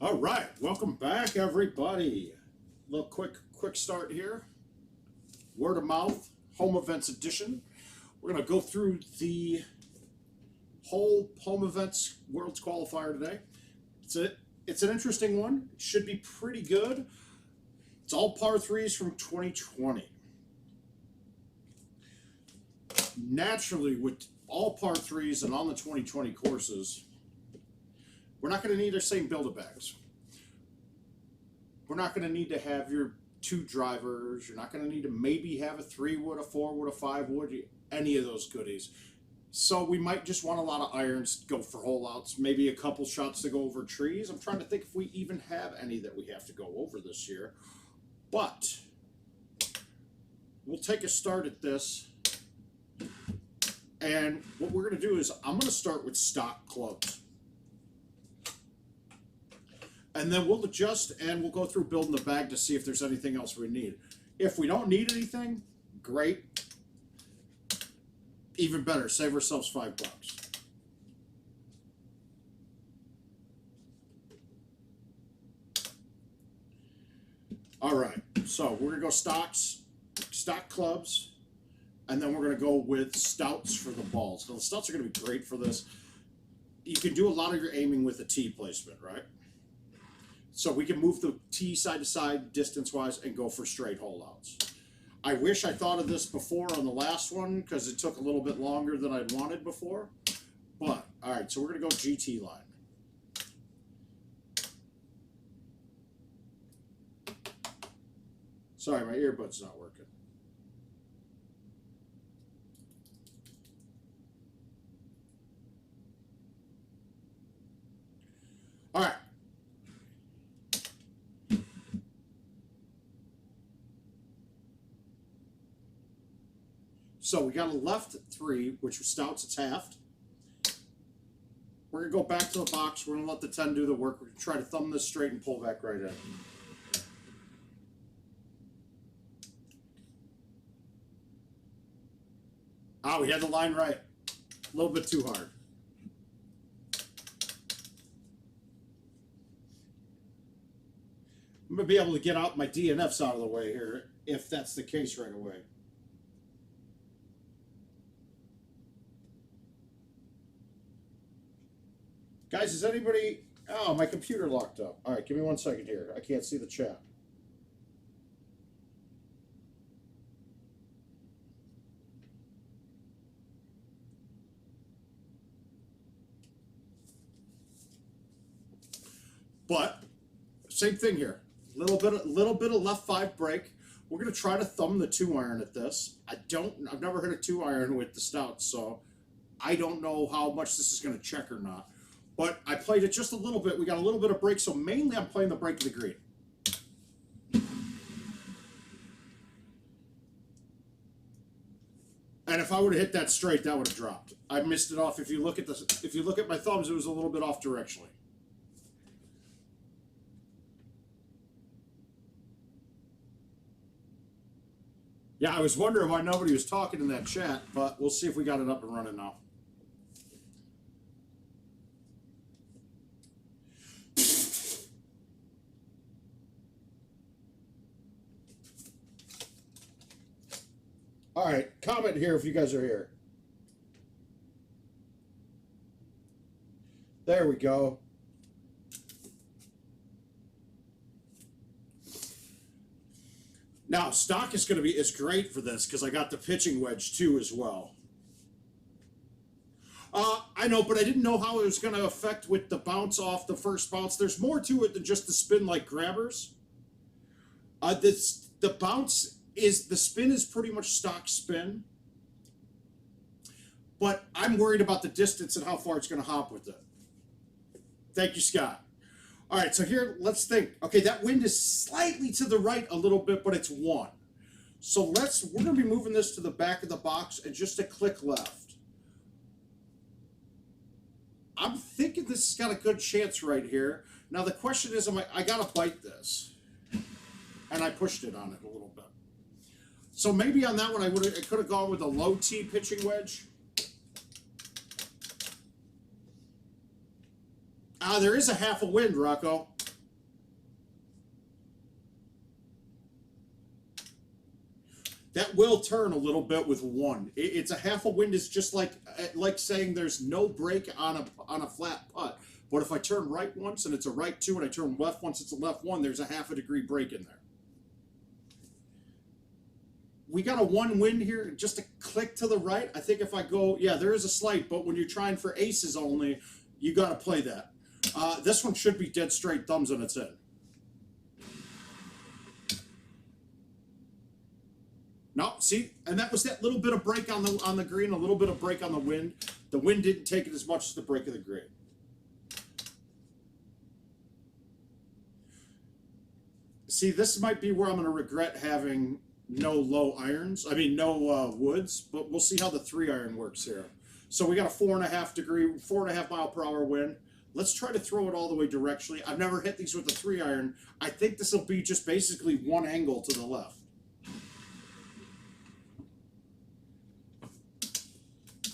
All right, welcome back, everybody. Little quick start here. Word of mouth, home events edition. We're gonna go through the whole home events world's qualifier today. It's an interesting one. It should be pretty good. It's all par threes from 2020. Naturally, with all par threes and on the 2020 courses, we're not going to need our same build-a-bags. We're not going to need to have your two drivers. You're not going to need to maybe have a 3-wood, a 4-wood, a 5-wood, any of those goodies. So we might just want a lot of irons, go for hole outs, maybe a couple shots to go over trees. I'm trying to think if we even have any that we have to go over this year. But we'll take a start at this. And what we're going to do is I'm going to start with stock clubs. And then we'll adjust and we'll go through building the bag to see if there's anything else we need. If we don't need anything, great. Even better, save ourselves $5. All right, so we're gonna go stock clubs, and then we're gonna go with stouts for the balls. Now the stouts are gonna be great for this. You can do a lot of your aiming with the tee placement, right? So we can move the tee side to side distance-wise and go for straight hole outs. I wish I thought of this before on the last one because it took a little bit longer than I'd wanted before. But, all right, so we're going to go GT line. Sorry, my earbud's not working. All right. So we got a left 3, which was stouts, it's halved. We're going to go back to the box. We're going to let the 10 do the work. We're going to try to thumb this straight and pull back right in. Ah, we had the line right. A little bit too hard. I'm going to be able to get out my DNFs out of the way here, if that's the case right away. Guys, is anybody... Oh, my computer locked up. All right, give me 1 second here. I can't see the chat. But, same thing here. Little bit of left 5 break. We're going to try to thumb the 2-iron at this. I've never hit a 2-iron with the stouts, so I don't know how much this is going to check or not. But I played it just a little bit. We got a little bit of break, so mainly I'm playing the break of the green. And if I would have hit that straight, that would have dropped. I missed it off. If you look at my thumbs, it was a little bit off directionally. Yeah, I was wondering why nobody was talking in that chat, but we'll see if we got it up and running now. All right, comment here if you guys are here. There we go. Now, stock is great for this because I got the pitching wedge too as well. I know, but I didn't know how it was going to affect with the bounce off the first bounce. There's more to it than just the spin like grabbers. The spin is pretty much stock spin. But I'm worried about the distance and how far it's going to hop with it. Thank you, Scott. All right, so here, let's think. Okay, that wind is slightly to the right a little bit, but it's 1. So we're going to be moving this to the back of the box and just a click left. I'm thinking this has got a good chance right here. Now the question is, I got to bite this. And I pushed it on it a little bit. So maybe on that one I could have gone with a low T pitching wedge. There is a half a wind, Rocco. That will turn a little bit with one. It's a half a wind is just like saying there's no break on a flat putt. But if I turn right once and it's a right two, and I turn left once it's a left one, there's a half a degree break in there. We got a one wind here, just a click to the right. I think if I go, yeah, there is a slight, but when you're trying for aces only, you got to play that. This one should be dead straight thumbs and it's in. No, see, and that was that little bit of break on the green, a little bit of break on the wind. The wind didn't take it as much as the break of the green. See, this might be where I'm going to regret having no low irons. I mean, no woods, but we'll see how the 3-iron works here. So we got a 4.5 mile per hour wind. Let's try to throw it all the way directionally. I've never hit these with a 3-iron. I think this will be just basically one angle to the left.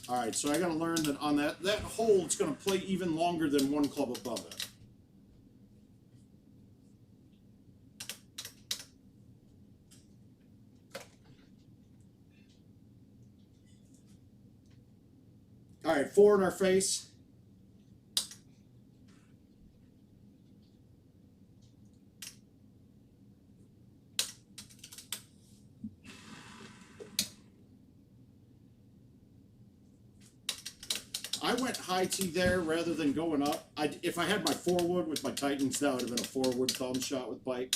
All right, so I got to learn that on that hole, it's going to play even longer than one club above it. All right, 4 in our face. I went high tee there rather than going up. If I had my 4-wood with my Titans, that would have been a 4-wood thumb shot with bite.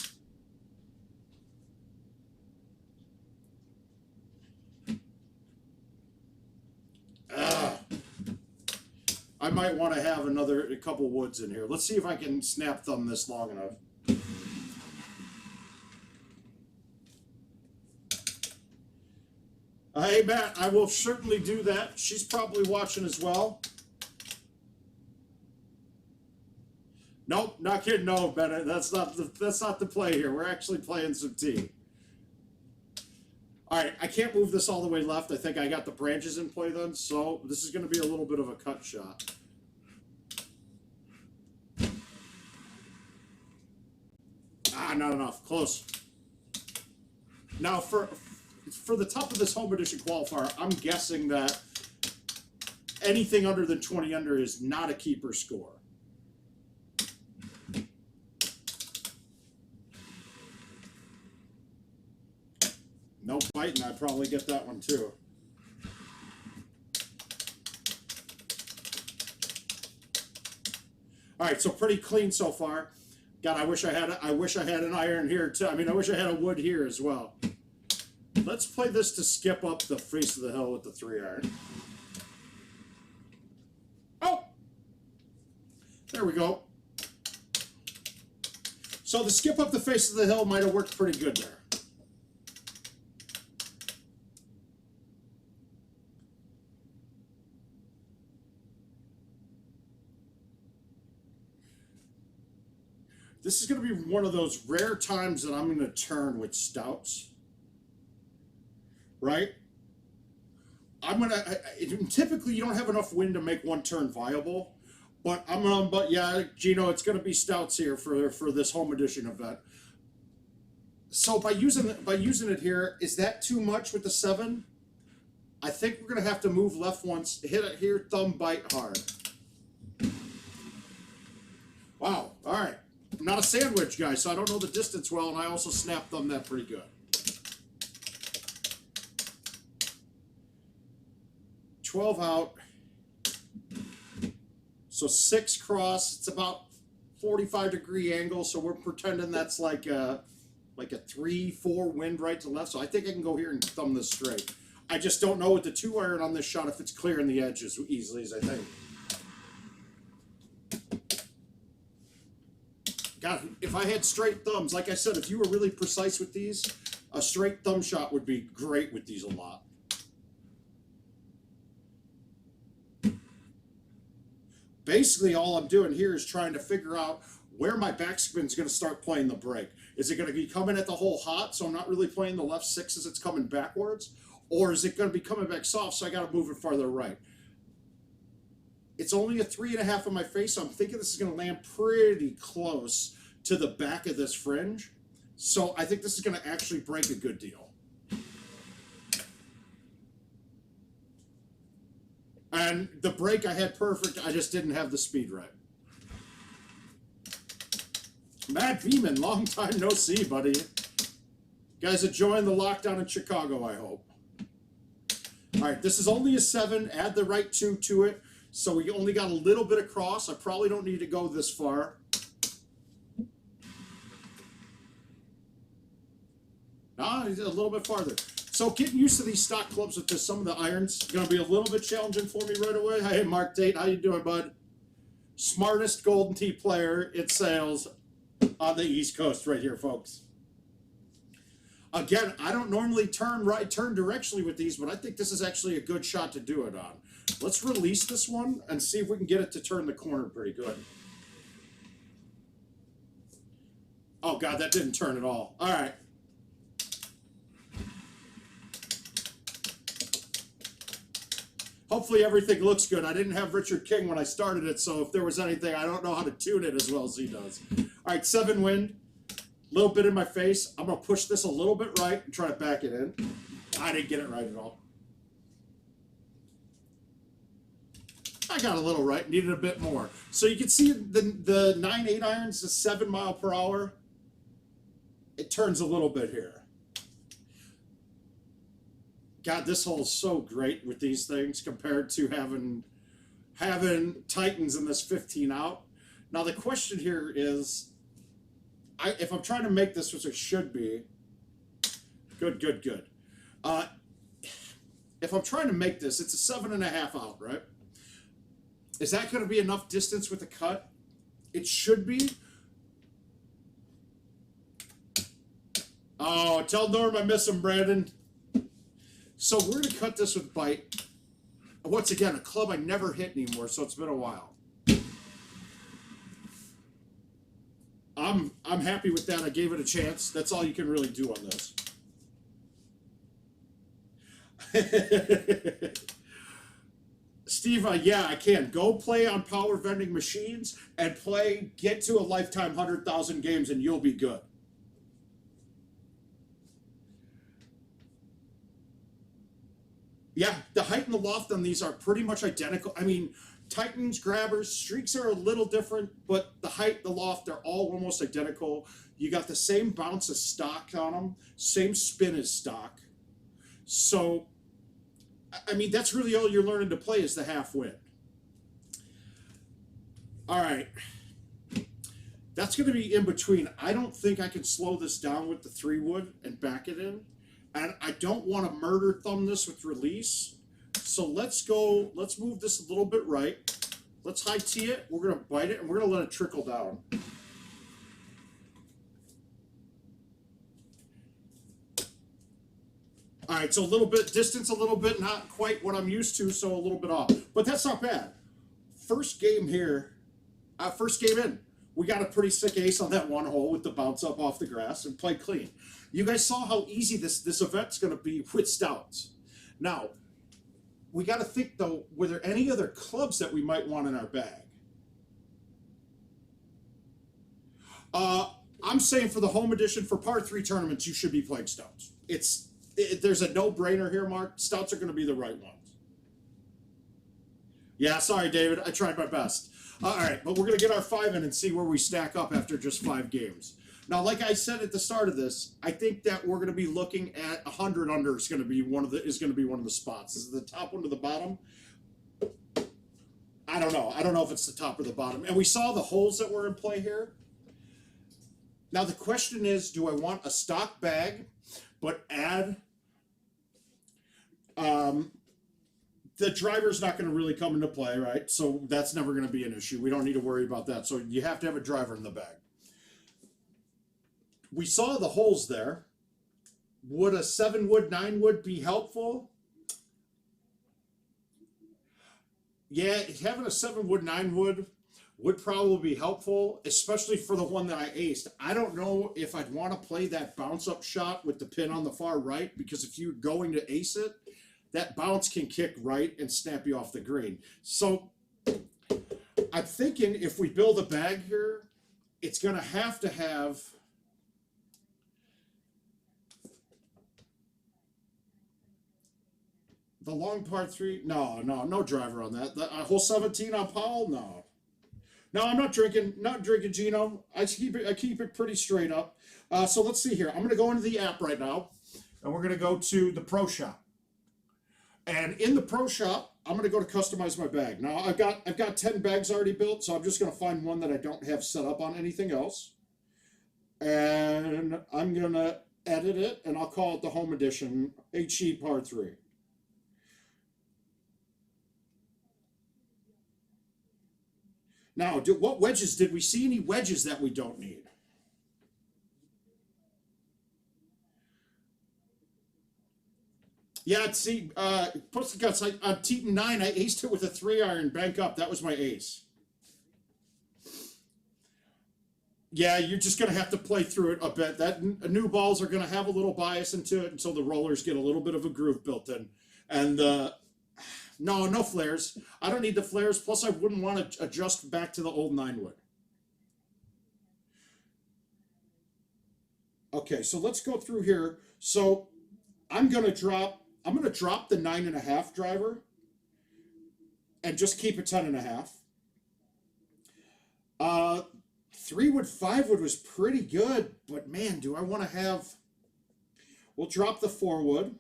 I might want to have a couple woods in here. Let's see if I can snap thumb this long enough. Hey, Matt, I will certainly do that. She's probably watching as well. Nope, not kidding. No, Bennett, that's not the play here. We're actually playing some tee. All right, I can't move this all the way left. I think I got the branches in play then, so this is going to be a little bit of a cut shot. Not enough. Close. Now, for the top of this home edition qualifier, I'm guessing that anything under than 20 under is not a keeper score. No fighting, I'd probably get that one too. All right, so pretty clean so far. God, I wish I had an iron here too. I mean, I wish I had a wood here as well. Let's play this to skip up the face of the hill with the 3-iron. Oh! There we go. So the skip up the face of the hill might have worked pretty good there. This is going to be one of those rare times that I'm going to turn with stouts. Right? Typically you don't have enough wind to make one turn viable, but yeah, Gino, it's going to be stouts here for this home edition event. So by using it here, is that too much with the 7? I think we're going to have to move left once, hit it here, thumb bite hard. Wow, all right. I'm not a sandwich guy, so I don't know the distance well, and I also snap thumb that pretty good. 12 out. So 6 cross. It's about 45-degree angle, so we're pretending that's like a 3-4 wind right to left. So I think I can go here and thumb this straight. I just don't know with the 2-iron on this shot if it's clearing the edge as easily as I think. God, if I had straight thumbs, like I said, if you were really precise with these, a straight thumb shot would be great with these a lot. Basically, all I'm doing here is trying to figure out where my backspin is going to start playing the break. Is it going to be coming at the hole hot, so I'm not really playing the left 6 as it's coming backwards? Or is it going to be coming back soft, so I got to move it farther right? It's only a 3.5 in my face, so I'm thinking this is going to land pretty close to the back of this fringe. So I think this is going to actually break a good deal. And the break I had perfect, I just didn't have the speed right. Matt Beeman, long time no see, buddy. Guys enjoying the lockdown in Chicago, I hope. All right, this is only a 7. Add the right 2 to it. So we only got a little bit across. I probably don't need to go this far. Ah, a little bit farther. So getting used to these stock clubs with this, some of the irons, going to be a little bit challenging for me right away. Hey, Mark Tate, how you doing, bud? Smartest Golden Tee player in sales on the East Coast right here, folks. Again, I don't normally turn directionally with these, but I think this is actually a good shot to do it on. Let's release this one and see if we can get it to turn the corner pretty good. Oh, God, that didn't turn at all. All right. Hopefully everything looks good. I didn't have Richard King when I started it, so if there was anything, I don't know how to tune it as well as he does. All right, 7 wind. A little bit in my face. I'm going to push this a little bit right and try to back it in. I didn't get it right at all. I got a little right, needed a bit more. So you can see the 9/8 irons is 7 mile per hour. It turns a little bit here. God, this hole is so great with these things compared to having Titans in this 15 out. Now the question here is, if I'm trying to make this, which it should be, good. If I'm trying to make this, it's a 7.5 out, right? Is that going to be enough distance with the cut? It should be. Oh, tell Norm I miss him, Brandon. So we're going to cut this with bite. Once again, a club I never hit anymore, so it's been a while. I'm happy with that. I gave it a chance. That's all you can really do on this. Steve, yeah, I can. Go play on power vending machines and get to a lifetime 100,000 games and you'll be good. Yeah, the height and the loft on these are pretty much identical. I mean, Titans, grabbers, streaks are a little different, but the height, the loft, they're all almost identical. You got the same bounce of stock on them, same spin as stock. So, I mean, that's really all you're learning to play is the half wind. All right. That's going to be in between. I don't think I can slow this down with the 3 wood and back it in. And I don't want to murder thumb this with release. So let's move this a little bit right. Let's high tee it. We're going to bite it, and we're going to let it trickle down. All right, so a little bit, distance a little bit, not quite what I'm used to, so a little bit off. But that's not bad. First game here, first game in. We got a pretty sick ace on that one hole with the bounce up off the grass and played clean. You guys saw how easy this event's going to be with stouts. Now, we got to think, though, were there any other clubs that we might want in our bag? I'm saying for the home edition, for par 3 tournaments, you should be playing stouts. There's a no-brainer here, Mark. Stouts are going to be the right ones. Yeah, sorry, David. I tried my best. All right, but we're going to get our 5 in and see where we stack up after just 5 games. Now, like I said at the start of this, I think that we're going to be looking at 100 under is going to be one of the spots. Is it the top one to the bottom? I don't know. I don't know if it's the top or the bottom. And we saw the holes that were in play here. Now the question is, do I want a stock bag, but add the driver's not going to really come into play, right? So that's never going to be an issue. We don't need to worry about that. So you have to have a driver in the bag. We saw the holes there. Would a 7 wood, 9 wood be helpful? Yeah, having a 7 wood, 9 wood would probably be helpful, especially for the one that I aced. I don't know if I'd want to play that bounce up shot with the pin on the far right, because if you're going to ace it, that bounce can kick right and snap you off the green. So I'm thinking if we build a bag here, it's going to have The long par three, no driver on that. The hole 17 on Powell, no. No, I'm not drinking Gino. I keep it pretty straight up. So let's see here. I'm gonna go into the app right now, and we're gonna go to the Pro Shop. And in the Pro Shop, I'm gonna go to customize my bag. Now I've got 10 bags already built, so I'm just gonna find one that I don't have set up on anything else, and I'm gonna edit it, and I'll call it the Home Edition HE Par 3. Now, what wedges did we see? Any wedges that we don't need? Yeah, see, Pussy Guts, on Teton 9, I aced it with a 3-iron bank up. That was my ace. Yeah, you're just going to have to play through it a bit. New balls are going to have a little bias into it until the rollers get a little bit of a groove built in. And no flares. I don't need the flares. Plus, I wouldn't want to adjust back to the old 9 wood. Okay, so let's go through here. So I'm gonna drop the 9.5 driver and just keep it 10.5. 3 wood, 5 wood was pretty good, but man, do I want to have. We'll drop the 4 wood.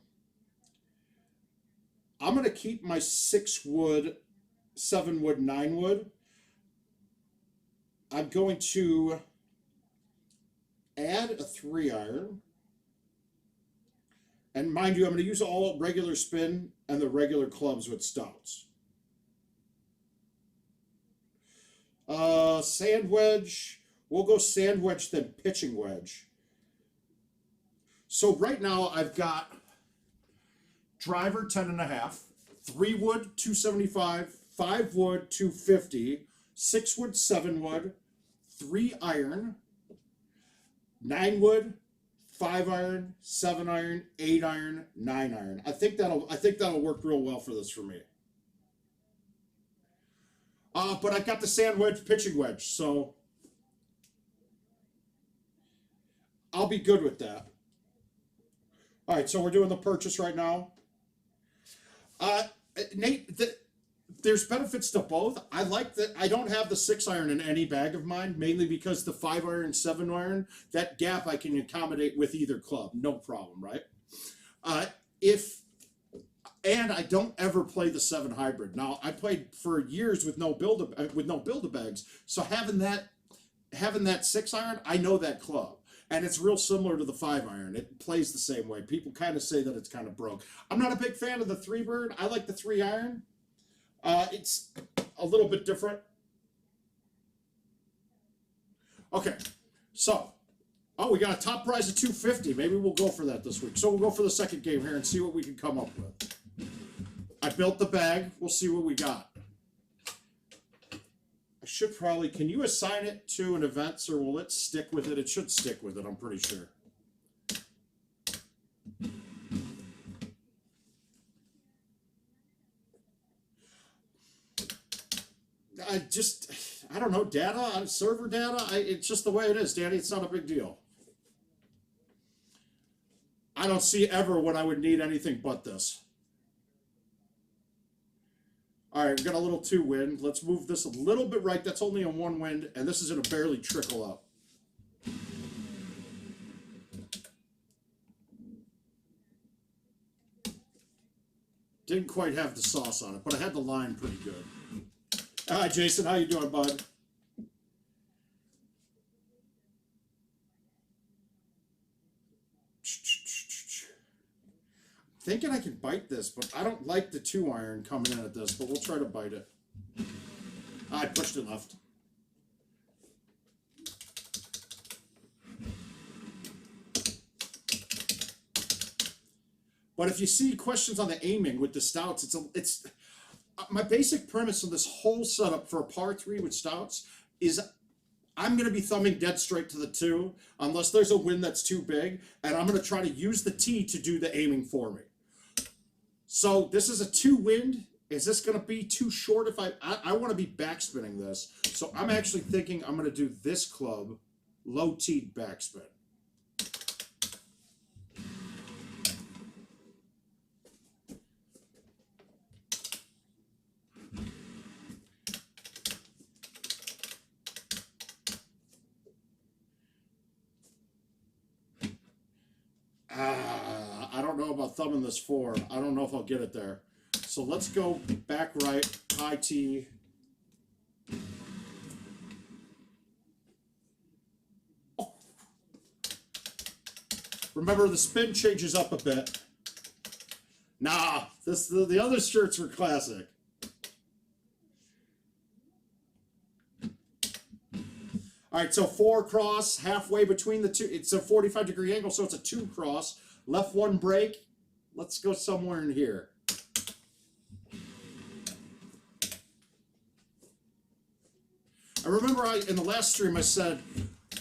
I'm gonna keep my 6 wood, 7 wood, 9 wood. I'm going to add a 3-iron. And mind you, I'm going to use all regular spin and the regular clubs with stouts. Sand wedge. We'll go sand wedge, then pitching wedge. So right now I've got driver 10.5, 3 wood 275, 5 wood 250, 6 wood 7 wood, 3 iron, 9 wood, 5 iron, 7 iron, 8 iron, 9 iron. I think that'll work real well for this for me. But I've got the sand wedge, pitching wedge, so I'll be good with that. All right, so we're doing the purchase right now. Nate, there's benefits to both. I like that I don't have the 6-iron in any bag of mine, mainly because the 5-iron, 7-iron, that gap I can accommodate with either club, no problem, right? And I don't ever play the 7 hybrid. Now I played for years with no build a bags, so having that 6-iron, I know that club. And it's real similar to the 5-iron. It plays the same way. People kind of say that it's kind of broke. I'm not a big fan of the 3-bird. I like the 3-iron. It's a little bit different. Okay, so, we got a top prize of $250. Maybe we'll go for that this week. So we'll go for the second game here and see what we can come up with. I built the bag. We'll see what we got. I should probably, can you assign it to an event, or will it stick with it? It should stick with it, I'm pretty sure. I don't know, data, server data, it's just the way it is, Danny. It's not a big deal. I don't see ever when I would need anything but this. All right, we got a little 2 wind. Let's move this a little bit right. That's only a 1 wind, and this is going to barely trickle up. Didn't quite have the sauce on it, but I had the line pretty good. Hi, Jason. How you doing, bud? Thinking I can bite this, but I don't like the 2-iron coming in at this, but we'll try to bite it. I pushed it left. But if you see questions on the aiming with the stouts, it's my basic premise of this whole setup for a par 3 with stouts is I'm going to be thumbing dead straight to the 2 unless there's a wind that's too big, and I'm going to try to use the tee to do the aiming for me. So this is a 2 wind. Is this going to be too short if I want to be backspinning this? So I'm actually thinking I'm going to do this club, low teed backspin. don't know about thumbing this 4. I don't know if I'll get it there. So let's go back right, high T. Oh. Remember, the spin changes up a bit. Nah, the other shirts were classic. All right, so 4 cross, halfway between the two. It's a 45-degree angle, so it's a 2 cross. Left 1 break. Let's go somewhere in here. I remember in the last stream I said,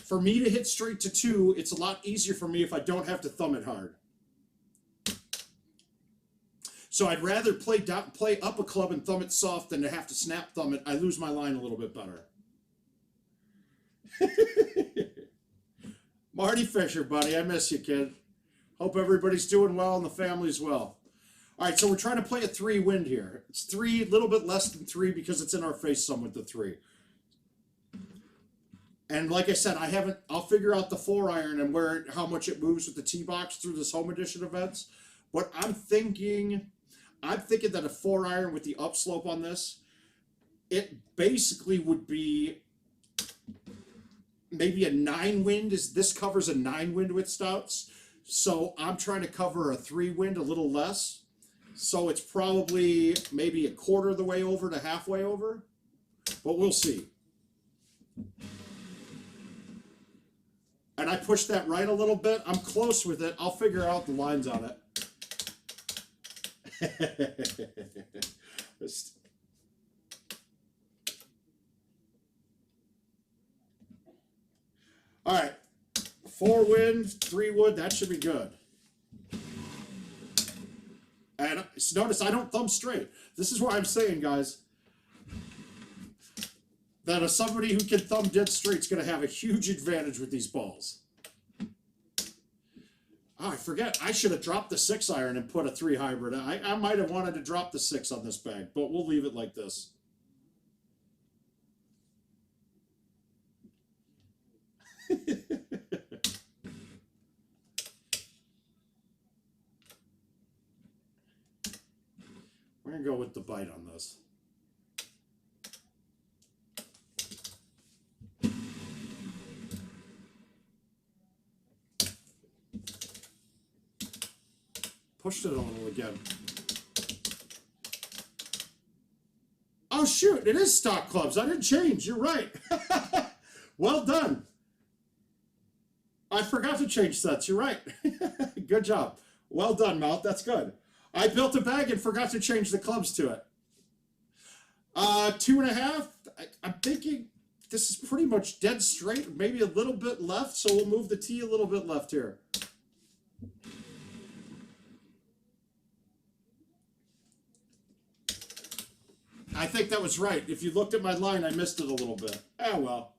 for me to hit straight to 2, it's a lot easier for me if I don't have to thumb it hard. So I'd rather play up a club and thumb it soft than to have to snap thumb it. I lose my line a little bit better. Marty Fisher, buddy, I miss you, kid. Hope everybody's doing well and the family's well. All right, so we're trying to play a 3 wind here. It's 3, a little bit less than 3 because it's in our face some with the 3. And like I said, I'll figure out the 4-iron and how much it moves with the tee box through this home edition events. But I'm thinking that a 4-iron with the upslope on this, it basically would be maybe a 9 wind. This covers a 9 wind with stouts. So I'm trying to cover a 3 wind a little less. So it's probably maybe a quarter of the way over to halfway over. But we'll see. And I pushed that right a little bit. I'm close with it. I'll figure out the lines on it. All right, 4 wind, 3 wood, that should be good. And notice I don't thumb straight. This is why I'm saying, guys, that somebody who can thumb dead straight is going to have a huge advantage with these balls. Oh, I forget. I should have dropped the 6-iron and put a 3 hybrid. I might have wanted to drop the 6 on this bag, but we'll leave it like this. We're going to go with the bite on this. Pushed it a little again. Oh, shoot. It is stock clubs. I didn't change. You're right. Well done. I forgot to change sets. You're right. Good job. Well done, Mount. That's good. I built a bag and forgot to change the clubs to it. 2.5. I'm thinking this is pretty much dead straight, maybe a little bit left, so we'll move the tee a little bit left here. I think that was right. If you looked at my line, I missed it a little bit. Ah, well.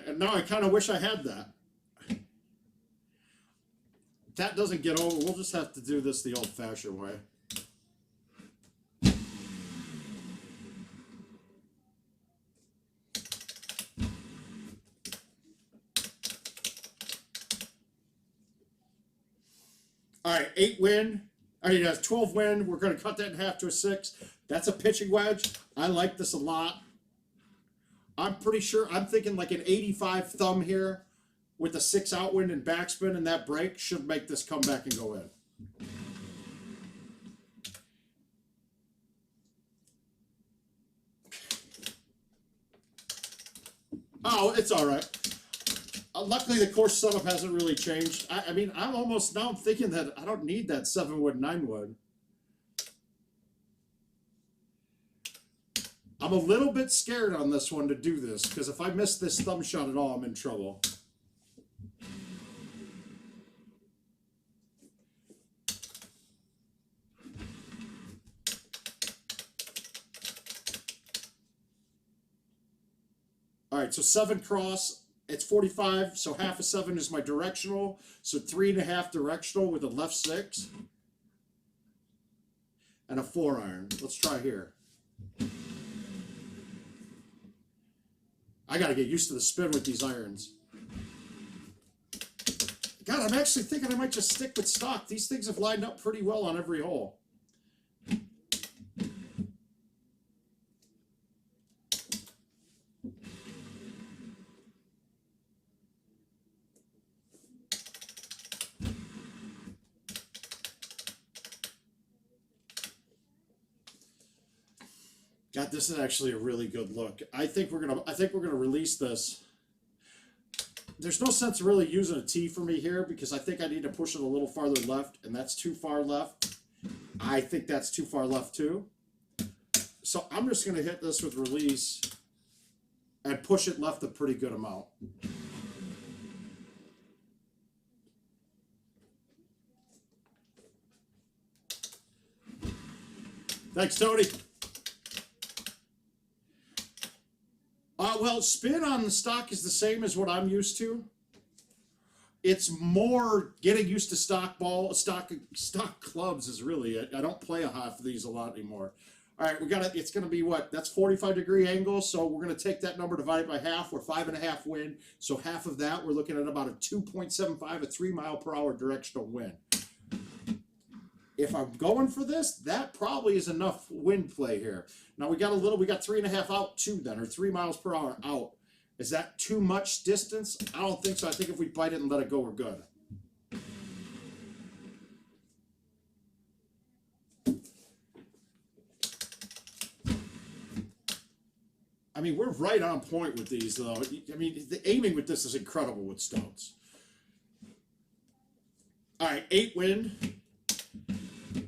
And now I kind of wish I had that. That doesn't get over. We'll just have to do this the old-fashioned way. All right, 8 wind. I mean, 12 wind. We're going to cut that in half to a 6. That's a pitching wedge. I like this a lot. I'm pretty sure, I'm thinking like an 85 thumb here with a 6 outwind and backspin, and that break should make this come back and go in. Oh, it's all right. Luckily, the course setup hasn't really changed. I mean, I'm almost now thinking that I don't need that 7 wood, 9 wood. I'm a little bit scared on this one to do this, because if I miss this thumb shot at all, I'm in trouble. All right, so 7 cross. It's 45, so half a 7 is my directional. So 3.5 directional with a left 6. And a 4-iron. Let's try here. I got to get used to the spin with these irons. God, I'm actually thinking I might just stick with stock. These things have lined up pretty well on every hole. God, this is actually a really good look. I think we're gonna release this. There's no sense really using a T for me here because I think I need to push it a little farther left, and that's too far left. I think that's too far left too. So I'm just gonna hit this with release and push it left a pretty good amount. Thanks, Tony. Well, spin on the stock is the same as what I'm used to. It's more getting used to stock clubs is really it. I don't play a half of these a lot anymore. All right, it's gonna be what? That's 45-degree angle, so we're gonna take that number, divide it by half. We're 5.5 wind, so half of that, we're looking at about a 2.75, a 3-mile-per-hour directional wind. If I'm going for this, that probably is enough wind play here. Now we got 3.5 out too then, or 3 miles per hour out. Is that too much distance? I don't think so. I think if we bite it and let it go, we're good. I mean, we're right on point with these, though. I mean, the aiming with this is incredible with stones. All right, 8 wind.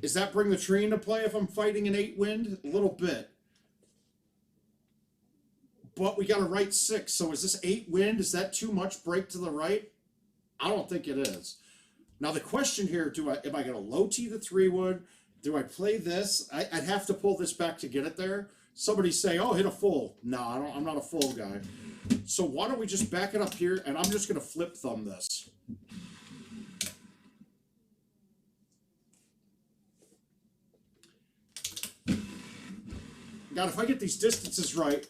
Does that bring the tree into play if I'm fighting an 8 wind? A little bit. But we got a right 6, so is this 8 wind? Is that too much break to the right? I don't think it is. Now the question here, am I going to low tee the 3 wood? Do I play this? I'd have to pull this back to get it there. Somebody say, oh, hit a full. No, I'm not a full guy. So why don't we just back it up here, and I'm just going to flip thumb this. God, if I get these distances right,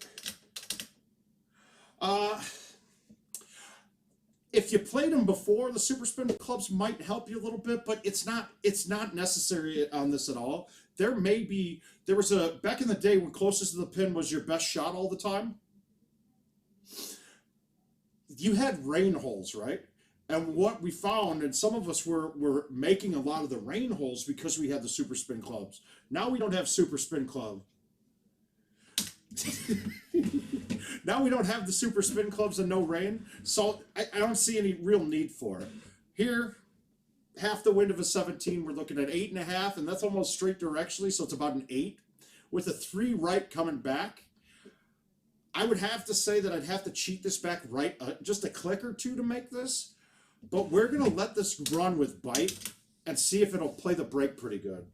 if you played them before, the super spin clubs might help you a little bit, but it's not necessary on this at all. There was back in the day when closest to the pin was your best shot all the time. You had rain holes, right? And what we found, and some of us were making a lot of the rain holes because we had the super spin clubs. Now we don't have super spin club. Now we don't have the super spin clubs and no rain, so I don't see any real need for it. Here, half the wind of a 17, we're looking at 8.5, and that's almost straight directionally, so it's about an 8. With a 3 right coming back, I would have to say that I'd have to cheat this back right just a click or two to make this, but we're going to let this run with bite and see if it'll play the break pretty good.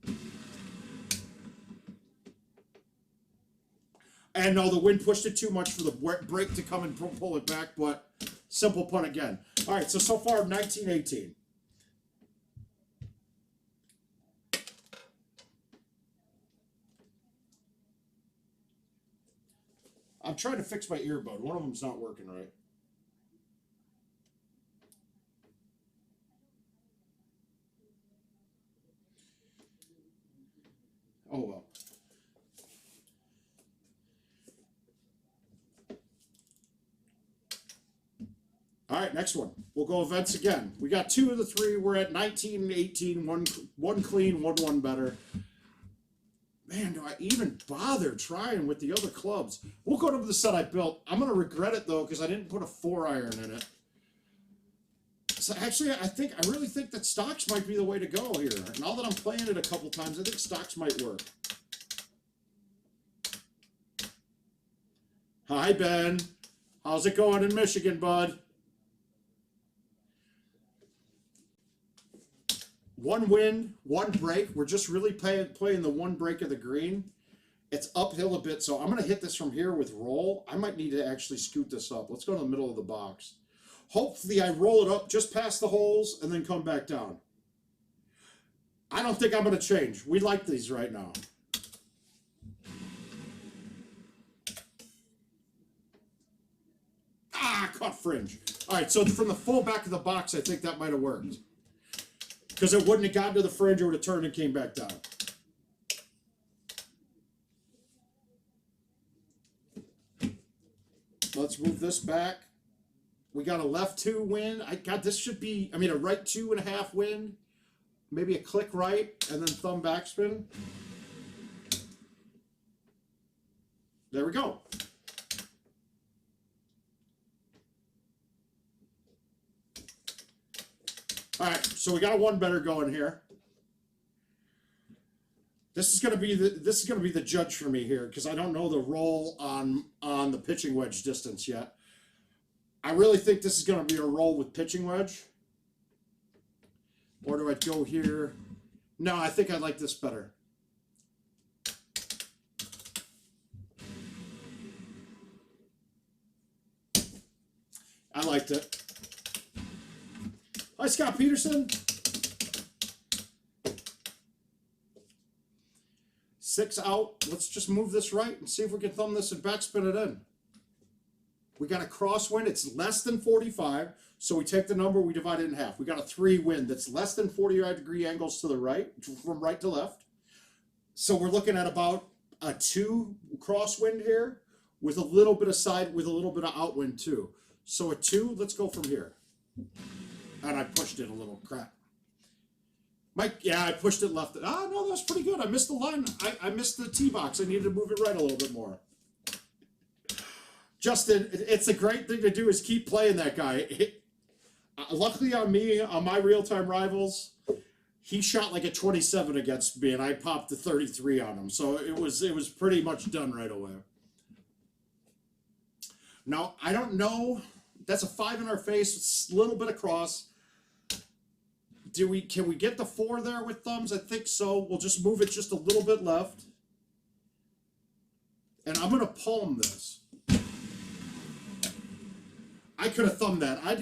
And no, the wind pushed it too much for the break to come and pull it back, but simple putt again. All right, so far, 19-18. I'm trying to fix my earbud. One of them's not working right. Oh, well. All right, next one. We'll go events again. We got 2 of the 3. We're at 19-18. One clean, one better. Man, do I even bother trying with the other clubs? We'll go to the set I built. I'm going to regret it, though, because I didn't put a 4-iron in it. So actually, I really think that stocks might be the way to go here. Now that I'm playing it a couple times, I think stocks might work. Hi, Ben. How's it going in Michigan, bud? 1 wind, 1 break. We're just really playing the 1 break of the green. It's uphill a bit, so I'm going to hit this from here with roll. I might need to actually scoot this up. Let's go to the middle of the box. Hopefully I roll it up just past the holes and then come back down. I don't think I'm going to change. We like these right now. Ah, caught fringe. All right, so from the full back of the box, I think that might have worked. Because it wouldn't have gotten to the fringe, it would have turned and came back down. Let's move this back. We got a left 2 win. This should be, a right 2.5 win. Maybe a click right, and then thumb backspin. There we go. All right, so we got a 1 better going here. This is going to be the judge for me here because I don't know the roll on the pitching wedge distance yet. I really think this is going to be a roll with pitching wedge. Or do I go here? No, I think I like this better. I liked it. Hi, Scott Peterson. 6 out. Let's just move this right and see if we can thumb this and backspin it in. We got a crosswind. It's less than 45. So we take the number, we divide it in half. We got a 3 wind that's less than 45-degree angles to the right, from right to left. So we're looking at about a 2 crosswind here with a little bit of outwind too. So a 2, let's go from here. And I pushed it a little, crap. Mike, yeah, I pushed it left. Ah, no, that was pretty good. I missed the line. I missed the tee box. I needed to move it right a little bit more. Justin, it's a great thing to do is keep playing that guy. Luckily on me, on my real-time rivals, he shot like a 27 against me, and I popped a 33 on him. So it was pretty much done right away. Now, I don't know. That's a 5 in our face, a little bit across. Can we get the 4 there with thumbs? I think so. We'll just move it just a little bit left. And I'm going to palm this. I could have thumbed that. I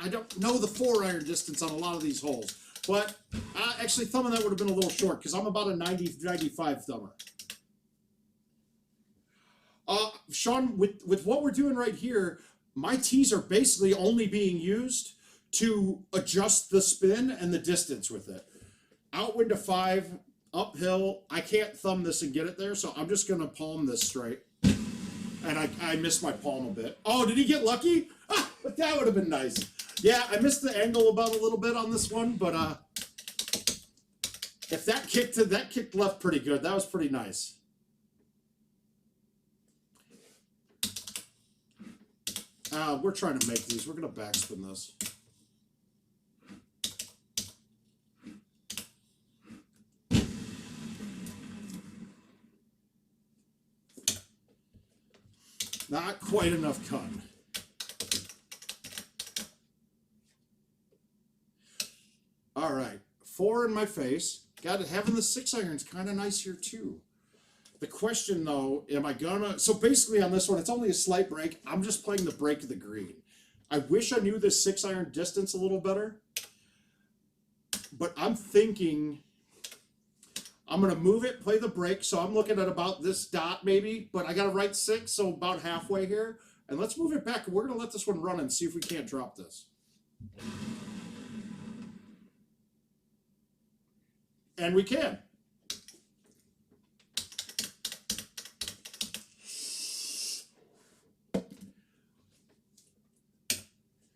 don't know the 4-iron distance on a lot of these holes. But actually, thumbing that would have been a little short because I'm about a 90-95 thumber. Sean, with what we're doing right here, my tees are basically only being used to adjust the spin and the distance with it. Outwind to 5, uphill. I can't thumb this and get it there, so I'm just going to palm this straight. And I missed my palm a bit. Oh, did he get lucky? Ah, but that would have been nice. Yeah, I missed the angle about a little bit on this one, but if that kicked left pretty good. That was pretty nice. We're trying to make these. We're going to backspin this. Not quite enough cut. All right, 4 in my face. Got it. Having the 6-iron's kind of nice here too. The question though, am I gonna? So basically on this one, it's only a slight break. I'm just playing the break of the green. I wish I knew this 6-iron distance a little better, but I'm thinking I'm going to move it, play the break, so I'm looking at about this dot maybe, but I got a right 6, so about halfway here. And let's move it back. We're going to let this one run and see if we can't drop this. And we can.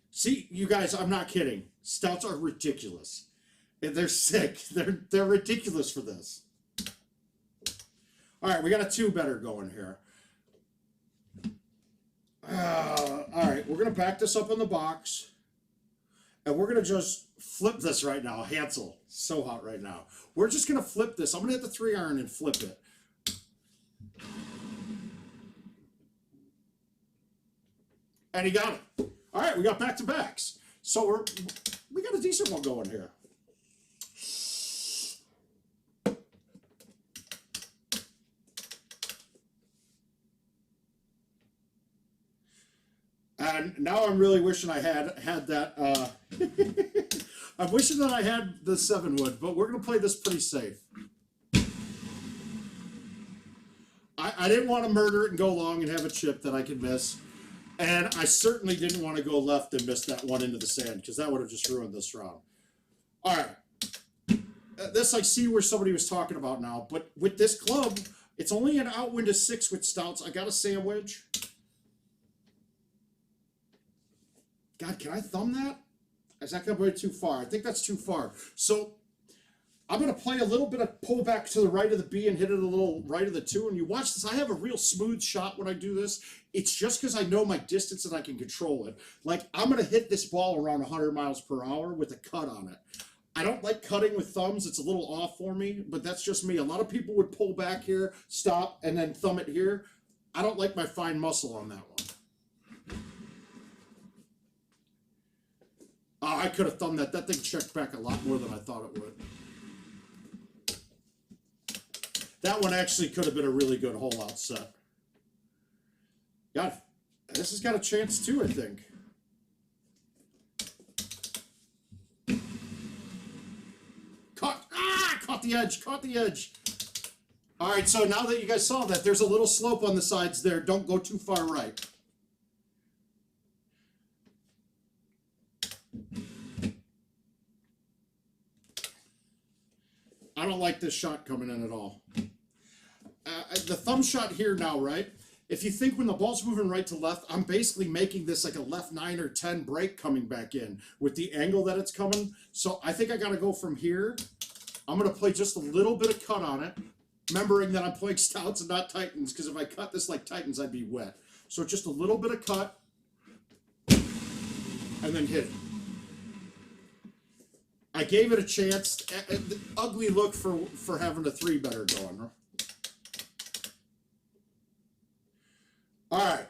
See, you guys, I'm not kidding. Stouts are ridiculous. They're sick. They're ridiculous for this. All right, we got a 2 better going here. All right, we're going to back this up in the box. And we're going to just flip this right now. Hansel, so hot right now. We're just going to flip this. I'm going to hit the 3-iron and flip it. And he got it. All right, we got back-to-backs. So we got a decent one going here. And now I'm really wishing I had that. I'm wishing that I had the 7-wood, but we're going to play this pretty safe. I didn't want to murder it and go long and have a chip that I could miss. And I certainly didn't want to go left and miss that one into the sand because that would have just ruined this round. All right. This I see where somebody was talking about now, but with this club, it's only an outwind of 6 with stouts. I got a sandwich. God, can I thumb that? Is that going to be too far? I think that's too far. So I'm going to play a little bit of pull back to the right of the B and hit it a little right of the 2. And you watch this. I have a real smooth shot when I do this. It's just because I know my distance and I can control it. Like, I'm going to hit this ball around 100 miles per hour with a cut on it. I don't like cutting with thumbs. It's a little off for me, but that's just me. A lot of people would pull back here, stop, and then thumb it here. I don't like my fine muscle on that one. Oh, I could have thumbed that. That thing checked back a lot more than I thought it would. That one actually could have been a really good hole-out set. God, this has got a chance too, I think. Caught the edge, caught the edge. All right, so now that you guys saw that, there's a little slope on the sides there. Don't go too far right. I don't like this shot coming in at all. The thumb shot here now, right? If you think when the ball's moving right to left, I'm basically making this like a left 9 or 10 break coming back in with the angle that it's coming. So I think I got to go from here. I'm going to play just a little bit of cut on it, remembering that I'm playing stouts and not Titans, because if I cut this like Titans, I'd be wet. So just a little bit of cut, and then hit it. I gave it a chance. Ugly look for having a 3-better going, huh? All right.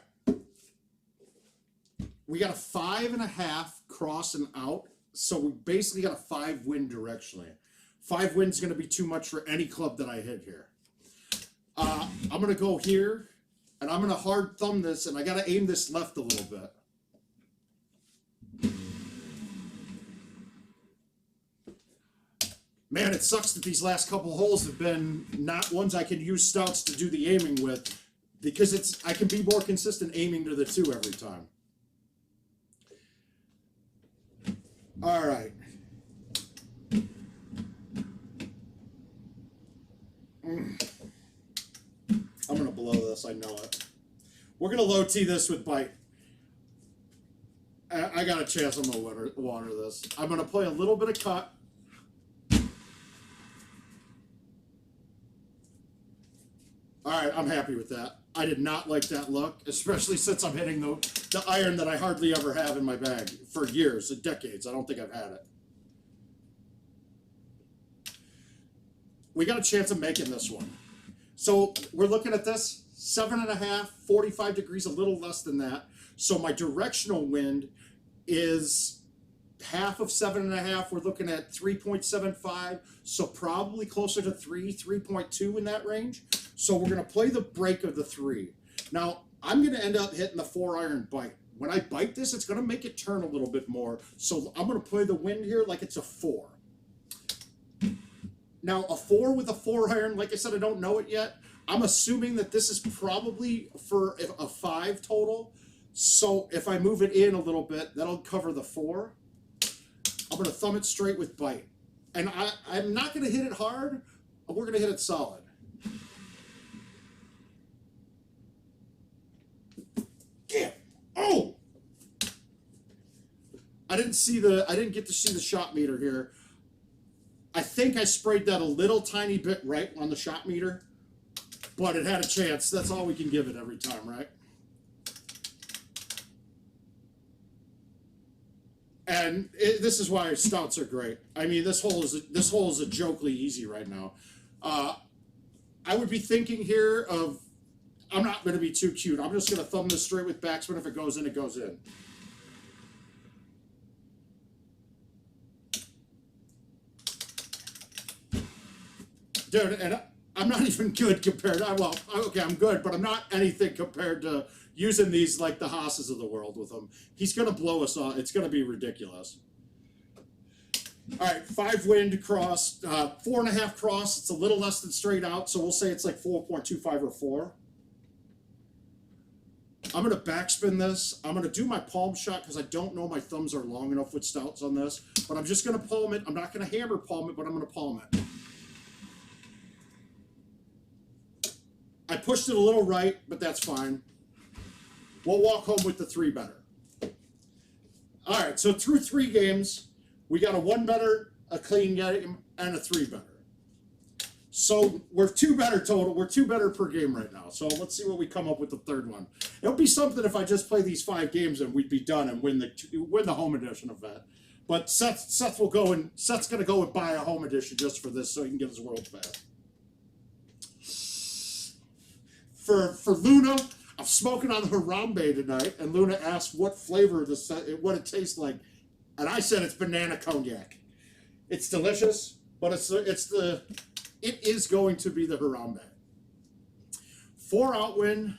We got a 5.5 cross and out, so we basically got a 5 wind directionally. 5 wind's going to be too much for any club that I hit here. I'm going to go here, and I'm going to hard thumb this, and I got to aim this left a little bit. Man, it sucks that these last couple holes have been not ones I can use stouts to do the aiming with, because I can be more consistent aiming to the 2 every time. All right. I'm going to blow this, I know it. We're going to low tee this with bite. I got a chance I'm going to water this. I'm going to play a little bit of cut. All right, I'm happy with that. I did not like that look, especially since I'm hitting the iron that I hardly ever have in my bag for years, decades. I don't think I've had it. We got a chance of making this one. So we're looking at this, 7.5, 45 degrees, a little less than that. So my directional wind is half of 7.5. We're looking at 3.75, so probably closer to 3.2 in that range. So we're going to play the break of the 3. Now, I'm going to end up hitting the 4-iron bite. When I bite this, it's going to make it turn a little bit more. So I'm going to play the wind here like it's a 4. Now, a 4 with a 4-iron, like I said, I don't know it yet. I'm assuming that this is probably for a 5 total. So if I move it in a little bit, that'll cover the 4. I'm going to thumb it straight with bite. And I'm not going to hit it hard. We're going to hit it solid. Yeah. Oh! I didn't get to see the shot meter here. I think I sprayed that a little tiny bit right on the shot meter, but it had a chance. That's all we can give it every time, right? And this is why stouts are great. I mean, this hole is a jokely easy right now. I would be thinking here of, I'm not going to be too cute. I'm just going to thumb this straight with backspin. If it goes in, it goes in. Dude, and I'm not even good compared to, well, okay, I'm good, but I'm not anything compared to using these like the Haas's of the world with him. He's going to blow us off. It's going to be ridiculous. All right, 5 wind cross, 4.5 cross. It's a little less than straight out, so we'll say it's like 4.25 or 4. I'm going to backspin this. I'm going to do my palm shot because I don't know my thumbs are long enough with stouts on this. But I'm just going to palm it. I'm not going to hammer palm it, but I'm going to palm it. I pushed it a little right, but that's fine. We'll walk home with the 3 better. All right, so through 3 games, we got a 1 better, a clean game, and a 3 better. So we're 2 better total. We're 2 better per game right now. So let's see what we come up with the 3rd one. It'll be something if I just play these 5 games and we'd be done and win the home edition of that. But Seth will go and Seth's gonna go and buy a home edition just for this so he can get his world pass. For Luna, I'm smoking on the Harambe tonight, and Luna asked what flavor what it tastes like, and I said it's banana cognac. It's delicious, but it is going to be the Harambe. 4 outwind,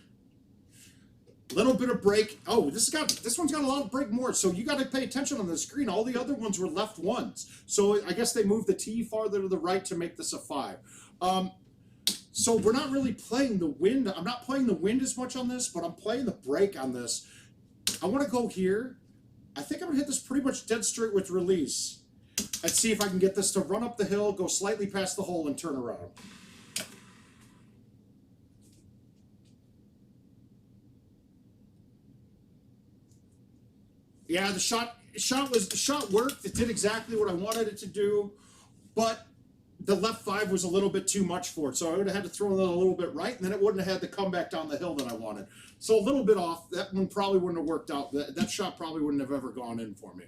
little bit of break. Oh, this one's got a lot of break more, so you got to pay attention on the screen. All the other ones were left ones, so I guess they moved the T farther to the right to make this a 5. So we're not really playing the wind. I'm not playing the wind as much on this, but I'm playing the break on this. I want to go here. I think I'm going to hit this pretty much dead straight with release. And see if I can get this to run up the hill, go slightly past the hole, and turn around. Yeah, the shot worked. It did exactly what I wanted it to do, but the left 5 was a little bit too much for it, so I would have had to throw it a little bit right, and then it wouldn't have had to come back down the hill that I wanted. So a little bit off. That one probably wouldn't have worked out. That shot probably wouldn't have ever gone in for me.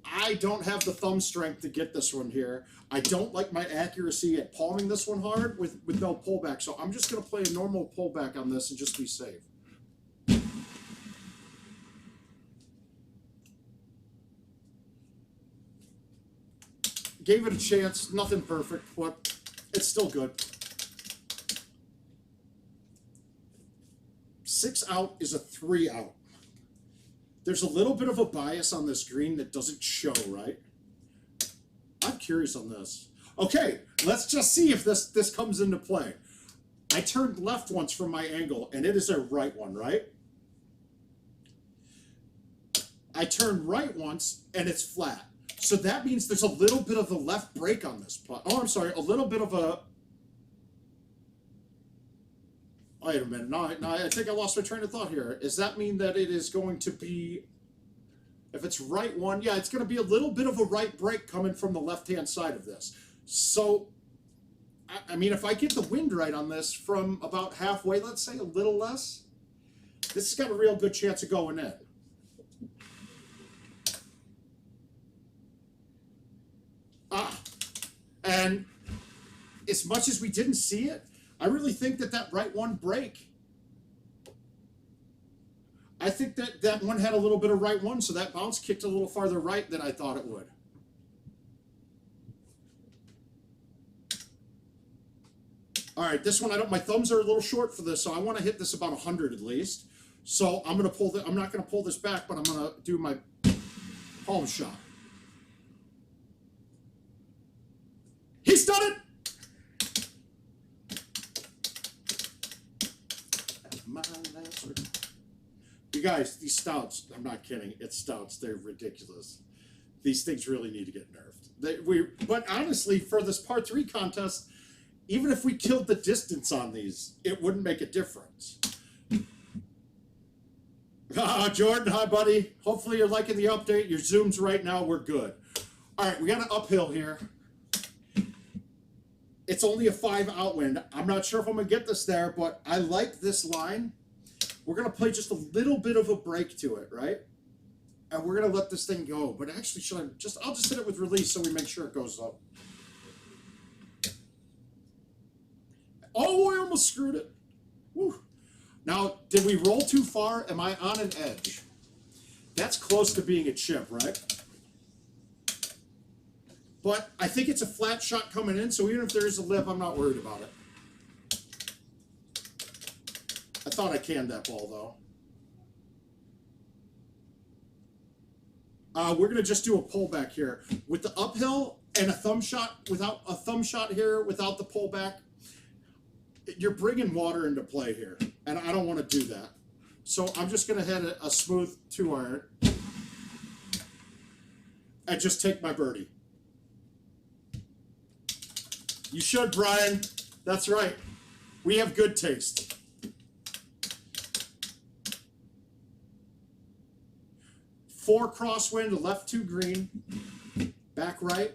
I don't have the thumb strength to get this one here. I don't like my accuracy at palming this one hard with no pullback, so I'm just going to play a normal pullback on this and just be safe. Gave it a chance, nothing perfect, but it's still good. 6 out is a 3 out. There's a little bit of a bias on this green that doesn't show, right? I'm curious on this. Okay, let's just see if this comes into play. I turned left once from my angle, and it is a right one, right? I turned right once, and it's flat. So that means there's a little bit of a left break on this putt. Oh, I'm sorry, a little bit of a... Wait a minute, no, I think I lost my train of thought here. Does that mean that it is going to be... If it's right one, yeah, it's going to be a little bit of a right break coming from the left-hand side of this. So, I mean, if I get the wind right on this from about halfway, let's say a little less, this has got a real good chance of going in. And as much as we didn't see it, I really think that right one break, I think that one had a little bit of right one, so that bounce kicked a little farther right than I thought it would. All right, this one, my thumbs are a little short for this, so I want to hit this about 100 at least. So I'm not going to pull this back, but I'm going to do my palm shot. He's done it! You guys, these stouts, I'm not kidding, it's stouts, they're ridiculous. These things really need to get nerfed. But honestly, for this par 3 contest, even if we killed the distance on these, it wouldn't make a difference. Jordan, hi buddy. Hopefully you're liking the update. Your zooms right now, we're good. All right, we got an uphill here. It's only a 5 outwind. I'm not sure if I'm going to get this there, but I like this line. We're going to play just a little bit of a break to it, right? And we're going to let this thing go. But actually, I'll just hit it with release so we make sure it goes up. Oh, I almost screwed it. Woo. Now, did we roll too far? Am I on an edge? That's close to being a chip, right? But I think it's a flat shot coming in, so even if there is a lip, I'm not worried about it. I thought I canned that ball, though. We're going to just do a pullback here. With the uphill and a thumb shot, without a thumb shot here, without the pullback, you're bringing water into play here, and I don't want to do that. So I'm just going to hit a smooth 2-iron and just take my birdie. You should, Brian. That's right. We have good taste. Four crosswind, left 2 green, back right.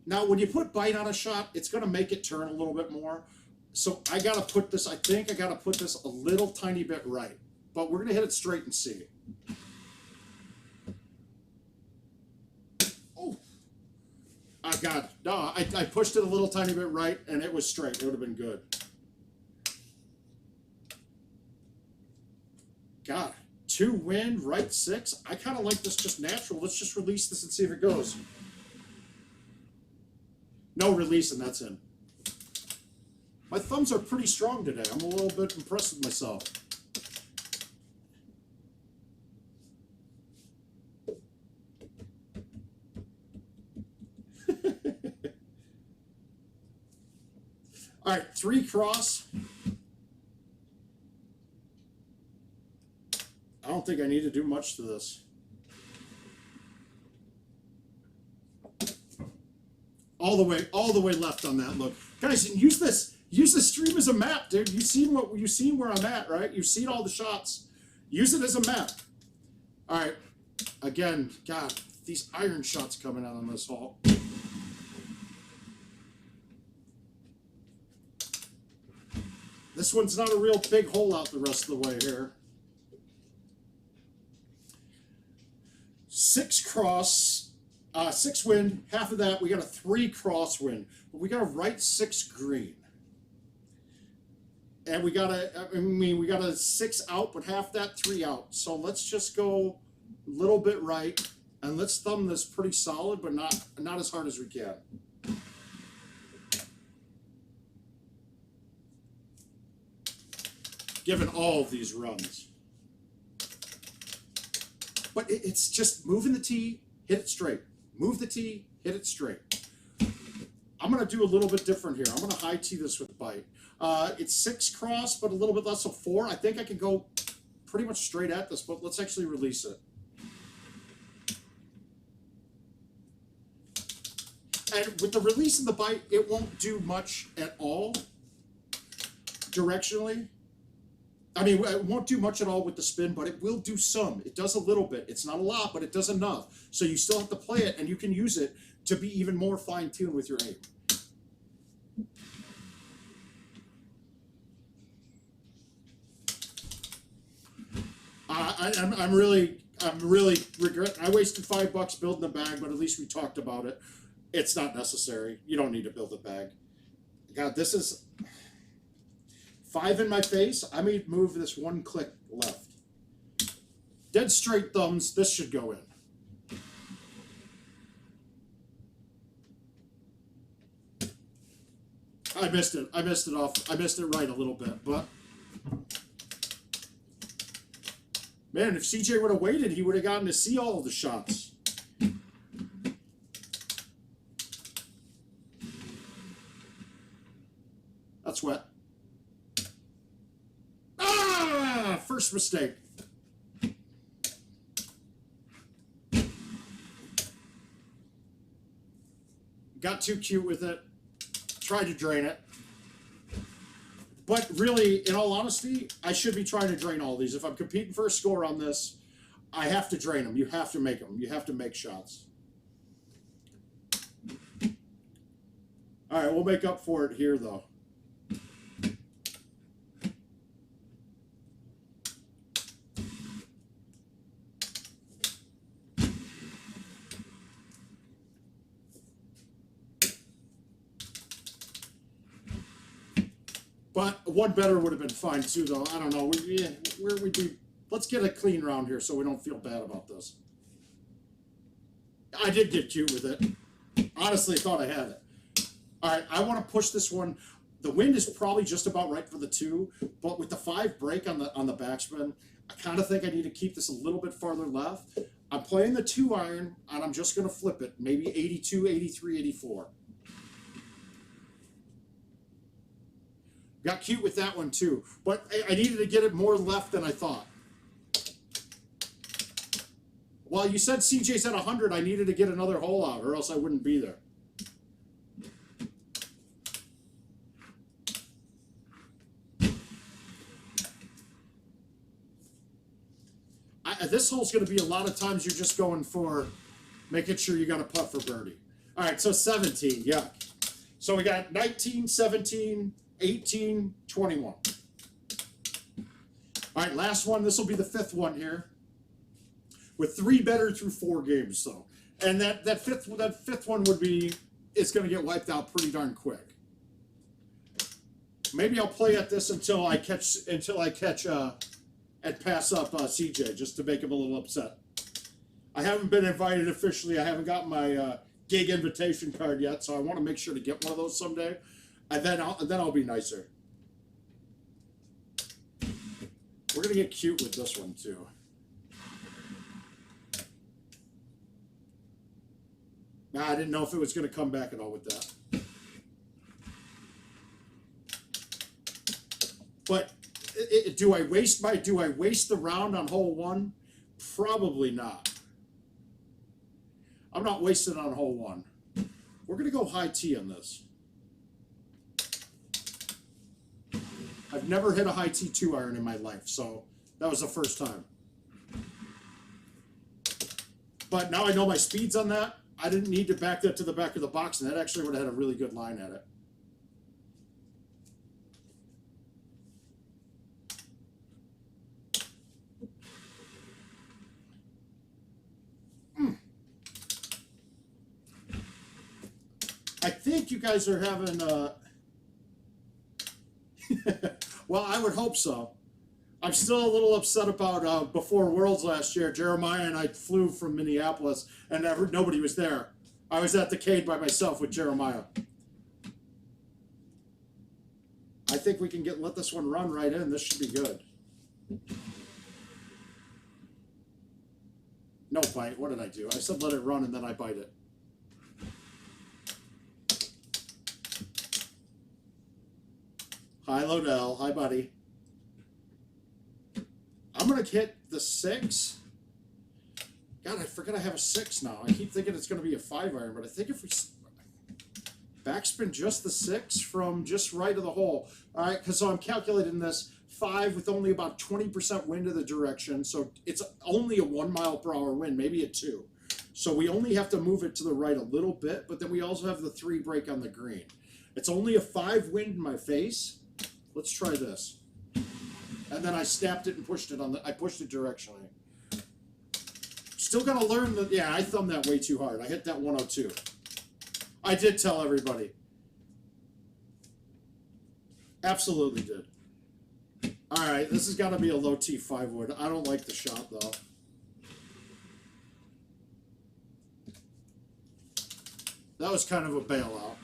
Now, when you put bite on a shot, it's going to make it turn a little bit more. So I got to put this, I think I got to put this a little tiny bit right. But we're going to hit it straight and see. Oh, God. No, I pushed it a little tiny bit right, and it was straight. It would have been good. God. 2 wind, right 6. I kind of like this just natural. Let's just release this and see if it goes. No release, and that's in. My thumbs are pretty strong today. I'm a little bit impressed with myself. All right, 3 cross. I don't think I need to do much to this. All the way left on that look. Guys, use this stream as a map, dude. You've seen where I'm at, right? You've seen all the shots. Use it as a map. All right. Again, God, these iron shots coming out on this hole. This one's not a real big hole out the rest of the way here. 6 cross, 6 wind, half of that. We got a 3 crosswind, but we got a right 6 green. And we got a 6 out, but half that 3 out. So let's just go a little bit right, and let's thumb this pretty solid, but not as hard as we can. Given all of these runs. But it's just moving the tee, hit it straight. Move the tee, hit it straight. I'm going to do a little bit different here. I'm going to high tee this with bite. It's 6 cross, but a little bit less, so 4. I think I can go pretty much straight at this, but let's actually release it. And with the release and the bite, it won't do much at all directionally. I mean, it won't do much at all with the spin, but it will do some. It does a little bit. It's not a lot, but it does enough. So you still have to play it, and you can use it to be even more fine-tuned with your aim. I'm really regretting. I wasted $5 building the bag, but at least we talked about it. It's not necessary. You don't need to build a bag. God, this is 5 in my face. I may move this 1 click left. Dead straight thumbs. This should go in. I missed it. I missed it off. I missed it right a little bit, but man, if CJ would have waited, he would have gotten to see all of the shots. That's wet. Ah! First mistake. Got too cute with it. Tried to drain it. But really, in all honesty, I should be trying to drain all these. If I'm competing for a score on this, I have to drain them. You have to make them. You have to make shots. All right, we'll make up for it here, though. But 1 better would have been fine too, though. I don't know. We'd be. Let's get a clean round here so we don't feel bad about this. I did get cute with it. Honestly, thought I had it. All right, I want to push this one. The wind is probably just about right for the 2, but with the 5 break on the backspin, I kind of think I need to keep this a little bit farther left. I'm playing the 2-iron, and I'm just going to flip it. Maybe 82, 83, 84. Got cute with that one too, but I needed to get it more left than I thought. Well, you said CJ's at 100. I needed to get another hole out, or else I wouldn't be there. This hole's going to be a lot of times you're just going for making sure you got a putt for birdie. All right, so 17, yeah. So we got 19, 17, 18, 21. All right, last one. This will be the 5th one here. With 3 better through 4 games, so. And that fifth one it's going to get wiped out pretty darn quick. Maybe I'll play at this until I catch and pass up CJ, just to make him a little upset. I haven't been invited officially. I haven't got my gig invitation card yet, so I want to make sure to get one of those someday, and then I'll be nicer. We're gonna get cute with this one too. I didn't know if it was gonna come back at all with that. But do I waste the round on hole 1? Probably not. I'm not wasting on hole 1. We're going to go high tee on this. I've never hit a high tee 2-iron in my life, so that was the first time. But now I know my speeds on that. I didn't need to back that to the back of the box, and that actually would have had a really good line at it. I think you guys are having, well, I would hope so. I'm still a little upset about before Worlds last year. Jeremiah and I flew from Minneapolis, and nobody was there. I was at the Cade by myself with Jeremiah. I think we can let this one run right in. This should be good. No bite. What did I do? I said let it run, and then I bite it. Hi, Lodell. Hi, buddy. I'm going to hit the 6. God, I forget I have a 6 now. I keep thinking it's going to be a 5-iron, but I think if we backspin just the 6 from just right of the hole. All right, because so I'm calculating this 5 with only about 20% wind of the direction. So it's only a 1 mile per hour wind, maybe a 2. So we only have to move it to the right a little bit, but then we also have the 3 break on the green. It's only a 5 wind in my face. Let's try this. And then I snapped it and pushed it I pushed it directionally. Still got to learn that, yeah, I thumbed that way too hard. I hit that 102. I did tell everybody. Absolutely did. All right, this has got to be a low T5 wood. I don't like the shot, though. That was kind of a bailout.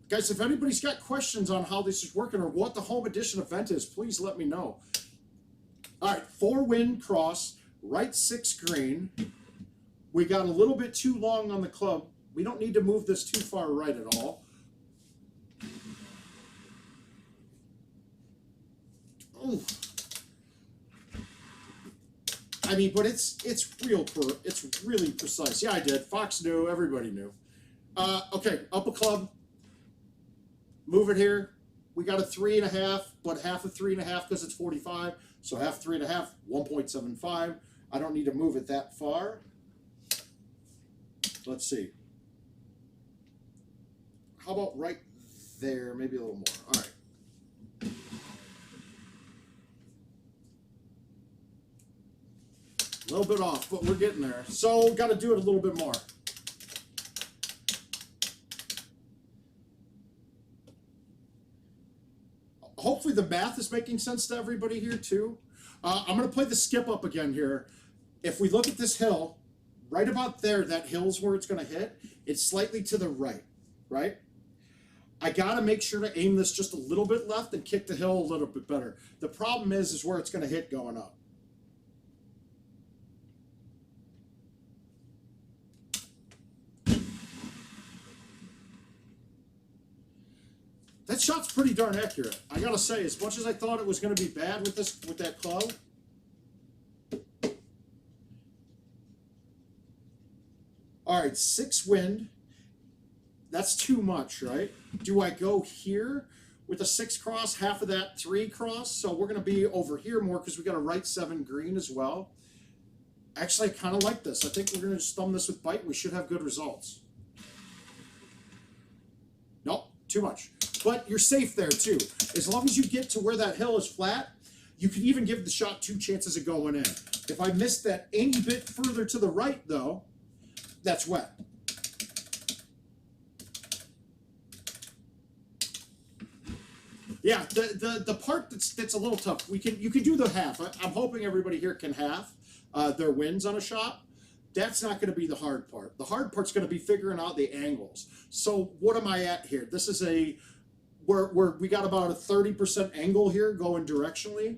Guys, if anybody's got questions on how this is working or what the home edition event is, please let me know. All right, 4 wind cross, right 6 green. We got a little bit too long on the club. We don't need to move this too far right at all. Ooh. I mean, but it's really precise. Yeah, I did. Fox knew. Everybody knew. Okay, up a club. Move it here. We got a 3.5, but half of 3.5 because it's 45. So half 3.5, 1.75. I don't need to move it that far. Let's see. How about right there? Maybe a little more. All right. A little bit off, but we're getting there. So got to do it a little bit more. Hopefully the math is making sense to everybody here too. I'm going to play the skip up again here. If we look at this hill, right about there, that hill's where it's going to hit. It's slightly to the right, right? I got to make sure to aim this just a little bit left and kick the hill a little bit better. The problem is where it's going to hit going up. That shot's pretty darn accurate. I got to say, as much as I thought it was going to be bad with that club, all right, 6 wind. That's too much, right? Do I go here with a 6 cross, half of that 3 cross? So we're going to be over here more because we got a right 7 green as well. Actually, I kind of like this. I think we're going to just thumb this with bite. We should have good results. Nope, too much. But you're safe there too. As long as you get to where that hill is flat, you can even give the shot 2 chances of going in. If I missed that any bit further to the right, though, that's wet. Yeah, the part that's a little tough. You can do the half. I'm hoping everybody here can half their wins on a shot. That's not going to be the hard part. The hard part's going to be figuring out the angles. So what am I at here? This is where we got about a 30% angle here going directionally.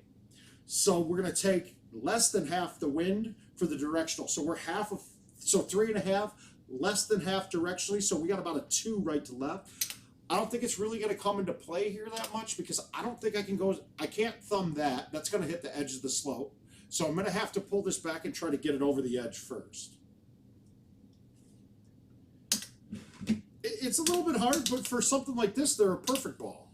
So we're going to take less than half the wind for the directional. So we're 3.5, less than half directionally. So we got about a 2 right to left. I don't think it's really going to come into play here that much because I don't think I can't thumb that. That's going to hit the edge of the slope. So I'm going to have to pull this back and try to get it over the edge first. It's a little bit hard, but for something like this, they're a perfect ball.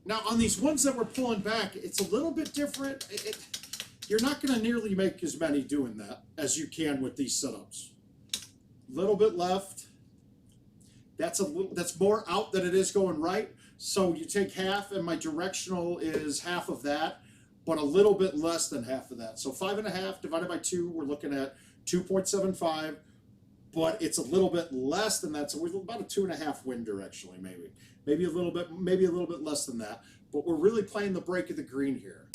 Now, on these ones that we're pulling back, it's a little bit different. You're not going to nearly make as many doing that as you can with these setups. Little bit left. That's more out than it is going right. So you take half, and my directional is half of that, but a little bit less than half of that. So 5.5 divided by 2, we're looking at 2.75, but it's a little bit less than that. So we're about a 2.5 wind directionally, maybe a little bit less than that. But we're really playing the break of the green here.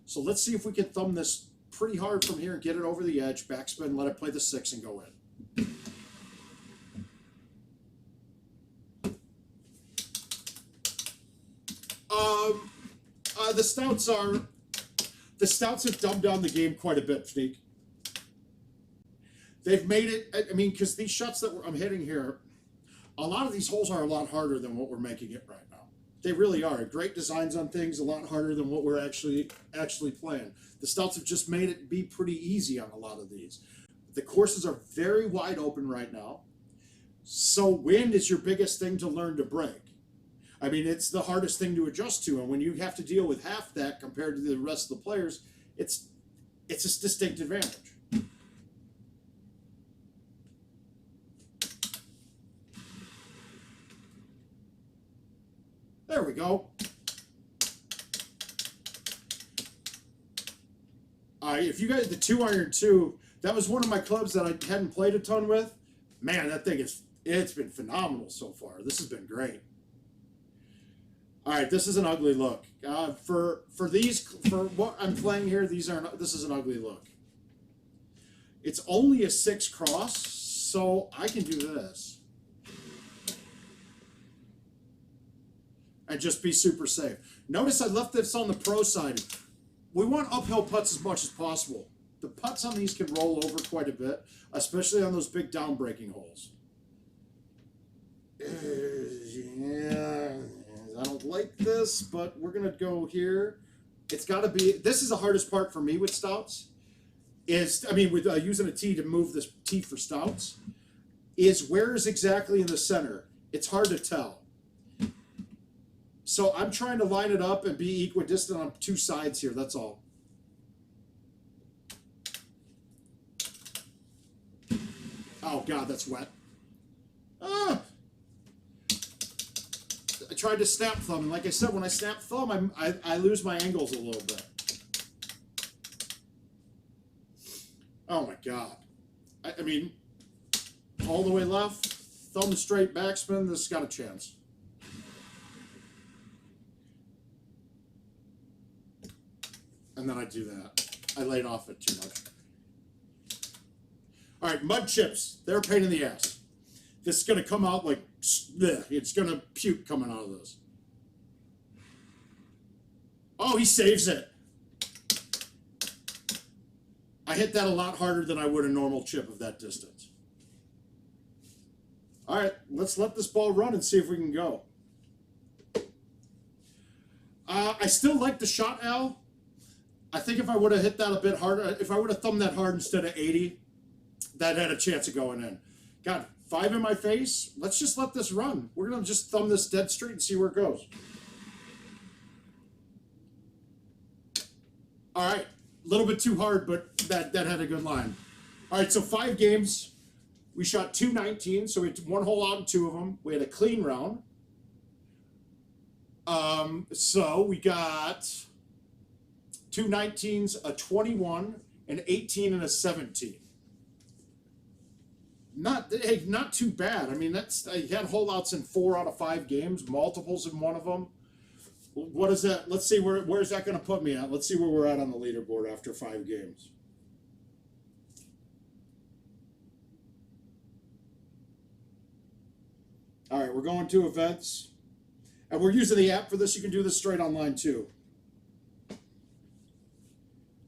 So let's see if we can thumb this pretty hard from here and get it over the edge, backspin, let it play the 6 and go in. The Stouts have dumbed down the game quite a bit, Fneek. They've made it, I mean, because these shots that I'm hitting here, a lot of these holes are a lot harder than what we're making it right now. They really are. Great designs on things, a lot harder than what we're actually playing. The Stouts have just made it be pretty easy on a lot of these. The courses are very wide open right now. So wind is your biggest thing to learn to break. I mean, it's the hardest thing to adjust to. And when you have to deal with half that compared to the rest of the players, it's a distinct advantage. There we go. If you guys, the 2-iron 2, that was one of my clubs that I hadn't played a ton with. Man, that thing it's been phenomenal so far. This has been great. All right, this is an ugly look. For what I'm playing here, this is an ugly look. It's only a 6 cross, so I can do this. And just be super safe. Notice I left this on the pro side. We want uphill putts as much as possible. The putts on these can roll over quite a bit, especially on those big down breaking holes. Yeah, I don't like this, but we're going to go here. It's got to be, this is the hardest part for me with Stouts, with using a tee to move this tee for Stouts, is where is exactly in the center. It's hard to tell. So I'm trying to line it up and be equidistant on 2 sides here, that's all. Oh, God, that's wet. Ah! I tried to snap thumb, and like I said, when I snap thumb, I lose my angles a little bit. Oh, my God. I mean, all the way left, thumb straight backspin, this has got a chance. And then I do that. I laid off it too much. All right, mud chips. They're a pain in the ass. This is going to come out like, bleh, it's going to puke coming out of this. Oh, he saves it. I hit that a lot harder than I would a normal chip of that distance. All right, let's let this ball run and see if we can go. I still like the shot, Al. I think if I would have hit that a bit harder, if I would have thumbed that hard instead of 80, that had a chance of going in. God, 5 in my face. Let's just let this run. We're going to just thumb this dead straight and see where it goes. All right. A little bit too hard, but that had a good line. All right, so 5 games. We shot 2 19s, so we had 1 hole out in 2 of them. We had a clean round. So we got 2 19s, a 21, an 18, and a 17. Not too bad. I mean, I had holdouts in 4 out of 5 games, multiples in 1 of them. What is that? Let's see where's that going to put me at. Let's see where we're at on the leaderboard after 5 games. All right, we're going to events. And we're using the app for this. You can do this straight online too.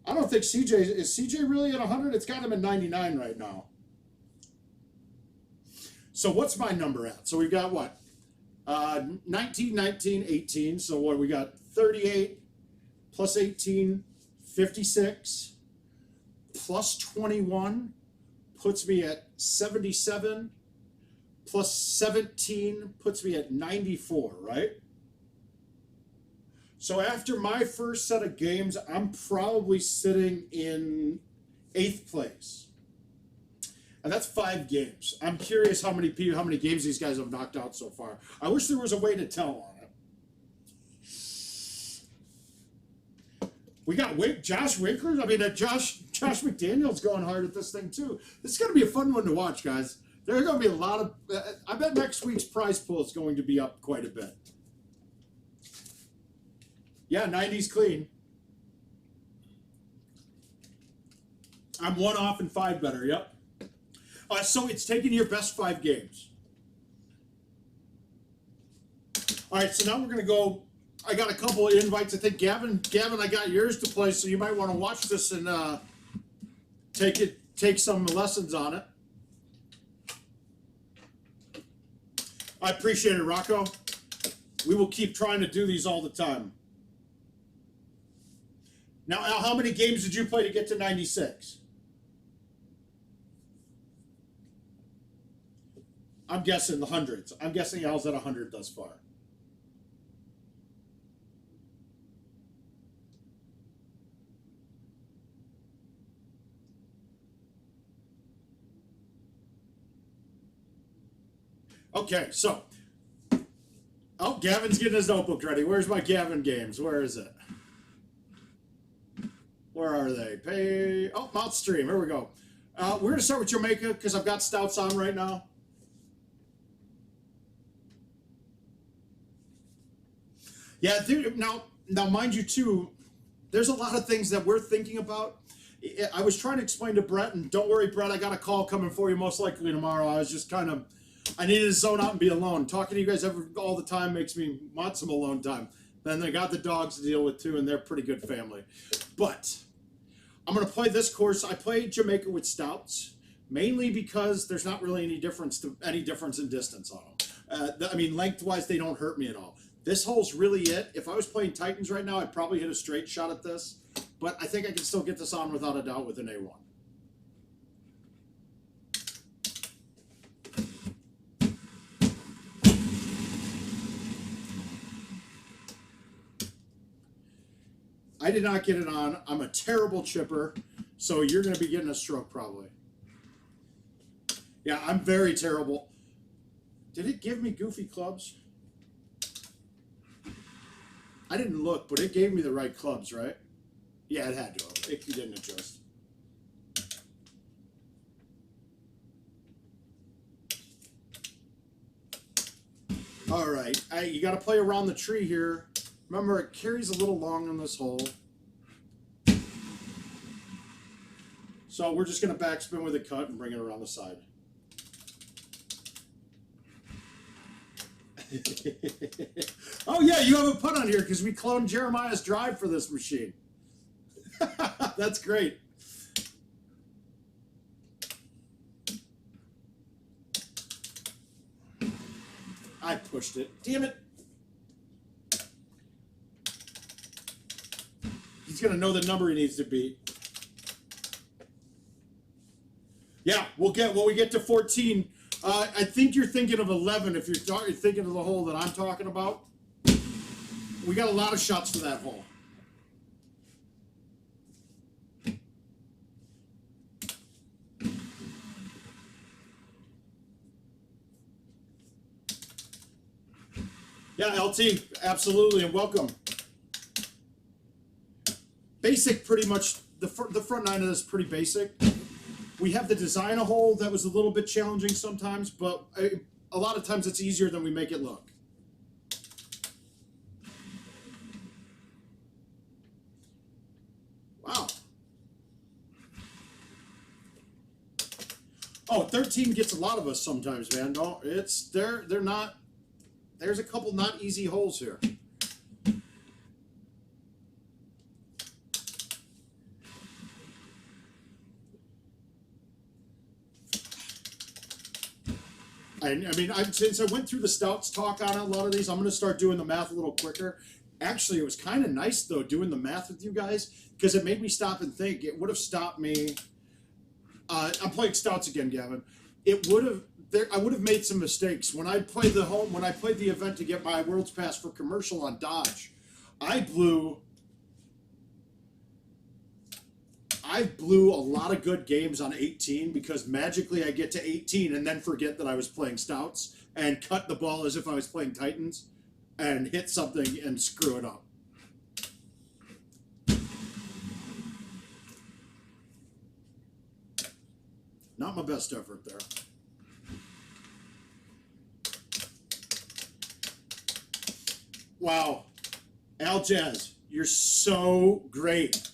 I don't think CJ, is CJ really at 100? It's got him at 99 right now. So what's my number at? So we've got what? 19, 19, 18. So what, we got 38 plus 18, 56 plus 21 puts me at 77 plus 17 puts me at 94, right? So after my first set of games, I'm probably sitting in 8th place. And that's 5 games. I'm curious how many games these guys have knocked out so far. I wish there was a way to tell on it. We got Josh Winkler. I mean, Josh McDaniel's going hard at this thing too. This is going to be a fun one to watch, guys. There are going to be a lot of. I bet next week's prize pool is going to be up quite a bit. Yeah, 90's clean. I'm 1 off and 5 better. Yep. So it's taking your best 5 games. All right, so now we're going to go. I got a couple of invites. I think Gavin, I got yours to play, so you might want to watch this and take some lessons on it. I appreciate it, Rocco. We will keep trying to do these all the time. Now, Al, how many games did you play to get to 96? I'm guessing the hundreds. I'm guessing Al's at 100 thus far. Okay, so. Oh, Gavin's getting his notebook ready. Where's my Gavin games? Where is it? Where are they? Mount Stream. Here we go. We're going to start with Jamaica because I've got stouts on right now. Yeah, dude, now, mind you, too, there's a lot of things that we're thinking about. I was trying to explain to Brett, and don't worry, Brett, I got a call coming for you most likely tomorrow. I was just I needed to zone out and be alone. Talking to you guys all the time makes me want some alone time. Then I got the dogs to deal with, too, and they're pretty good family. But I'm going to play this course. I played Jamaica with stouts, mainly because there's not really any difference in distance on them. I mean, lengthwise, they don't hurt me at all. This hole's really it. If I was playing Titans right now, I'd probably hit a straight shot at this. But I think I can still get this on without a doubt with an A1. I did not get it on. I'm a terrible chipper, so you're going to be getting a stroke probably. Yeah, I'm very terrible. Did it give me goofy clubs? I didn't look, but it gave me the right clubs, right? Yeah, it had to have. It didn't adjust. All right. You got to play around the tree here. Remember, it carries a little long on this hole. So we're just going to backspin with a cut and bring it around the side. Oh yeah, you have a putt on here because we cloned Jeremiah's drive for this machine. That's great. I pushed it. Damn it. He's going to know the number he needs to beat. Yeah, when we get to 14. I think you're thinking of 11 if you're thinking of the hole that I'm talking about. We got a lot of shots for that hole. Yeah, LT, absolutely, and welcome. Basic, pretty much, the front nine of this is pretty basic. We have the design a hole that was a little bit challenging sometimes, but a lot of times it's easier than we make it look. Wow. Oh, 13 gets a lot of us sometimes, man. No, they're not. There's a couple not easy holes here. I mean, since I went through the Stouts talk on a lot of these, I'm going to start doing the math a little quicker. Actually, it was kind of nice, though, doing the math with you guys, because it made me stop and think. It would have stopped me. I'm playing Stouts again, Gavin. It would have. I would have made some mistakes when I played the event to get my World's Pass for commercial on Dodge. I blew a lot of good games on 18 because magically I get to 18 and then forget that I was playing Stouts and cut the ball as if I was playing Titans and hit something and screw it up. Not my best effort there. Wow. Al Jazz, you're so great.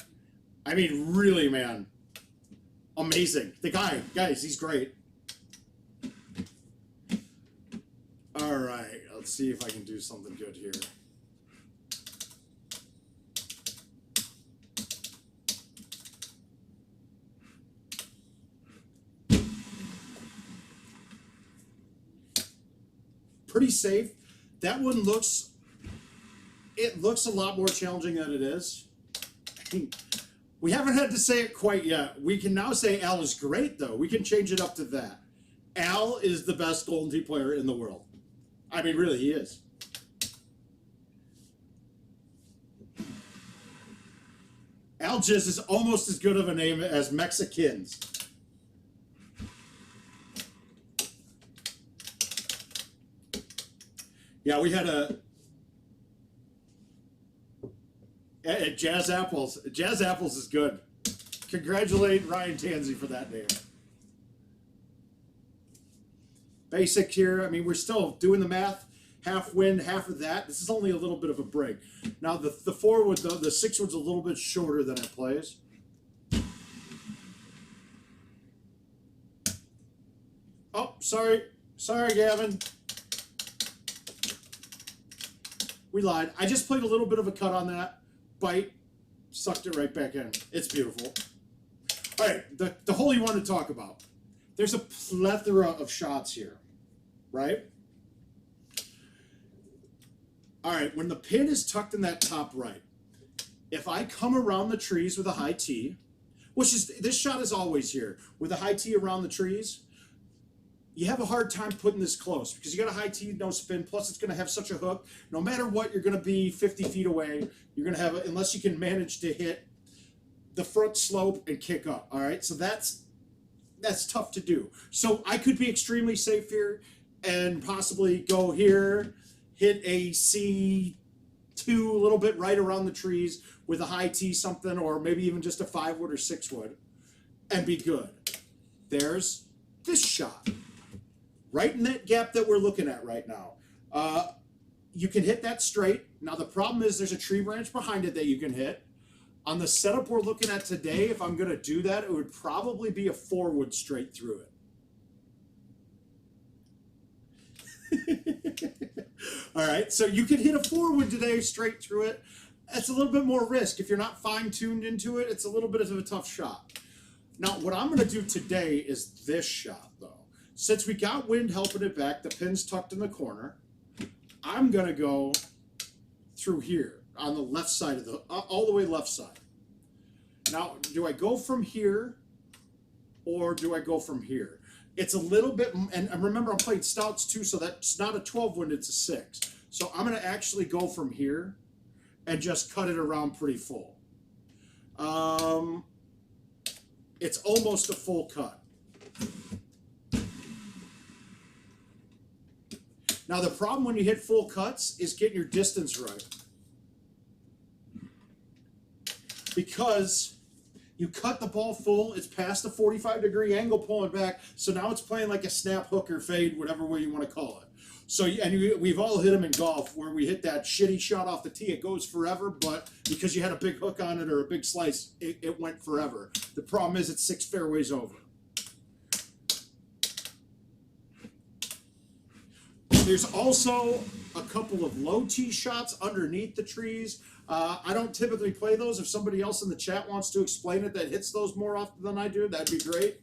I mean, really, man. Amazing. The guys, he's great. All right, let's see if I can do something good here. Pretty safe. That one looks a lot more challenging than it is. We haven't had to say it quite yet. We can now say Al is great, though. We can change it up to that. Al is the best Golden Tee player in the world. I mean, really, he is. Al Jizz is almost as good of a name as Mexicans. Yeah, we had Jazz Apples. Jazz Apples is good. Congratulate Ryan Tansey for that name. Basic here. I mean, we're still doing the math. Half wind, half of that. This is only a little bit of a break. Now, the 4-wood, the 6-wood's a little bit shorter than it plays. Oh, sorry. Sorry, Gavin. We lied. I just played a little bit of a cut on that. Bite, sucked it right back in. It's beautiful. All right, the hole you want to talk about. There's a plethora of shots here, right? All right, when the pin is tucked in that top right, if I come around the trees with a high tee, which is, this shot is always here, with a high tee around the trees, you have a hard time putting this close because you got a high tee, no spin, plus it's going to have such a hook. No matter what, you're going to be 50 feet away. You're going to have, unless you can manage to hit the front slope and kick up, all right? So that's tough to do. So I could be extremely safe here and possibly go here, hit a C2 a little bit right around the trees with a high tee something, or maybe even just a 5-wood or 6-wood, and be good. There's this shot. Right in that gap that we're looking at right now. You can hit that straight. Now the problem is there's a tree branch behind it that you can hit. On the setup we're looking at today, if I'm going to do that, it would probably be a 4-wood straight through it. All right, so you could hit a 4-wood today straight through it. That's a little bit more risk. If you're not fine-tuned into it, it's a little bit of a tough shot. Now, what I'm going to do today is this shot, though. Since we got wind helping it back, the pin's tucked in the corner, I'm going to go through here on the left side of the, all the way left side. Now, do I go from here or do I go from here? It's a little bit, and remember I'm playing stouts too, so that's not a 12-wood, it's a 6. So I'm going to actually go from here and just cut it around pretty full. It's almost a full cut. Now the problem when you hit full cuts is getting your distance right. Because you cut the ball full, it's past the 45-degree angle pulling back, so now it's playing like a snap, hook, or fade, whatever way you want to call it. So, we've all hit them in golf where we hit that shitty shot off the tee. It goes forever, but because you had a big hook on it or a big slice, it went forever. The problem is it's 6 fairways over. There's also a couple of low tee shots underneath the trees. I don't typically play those. If somebody else in the chat wants to explain it that hits those more often than I do, that'd be great.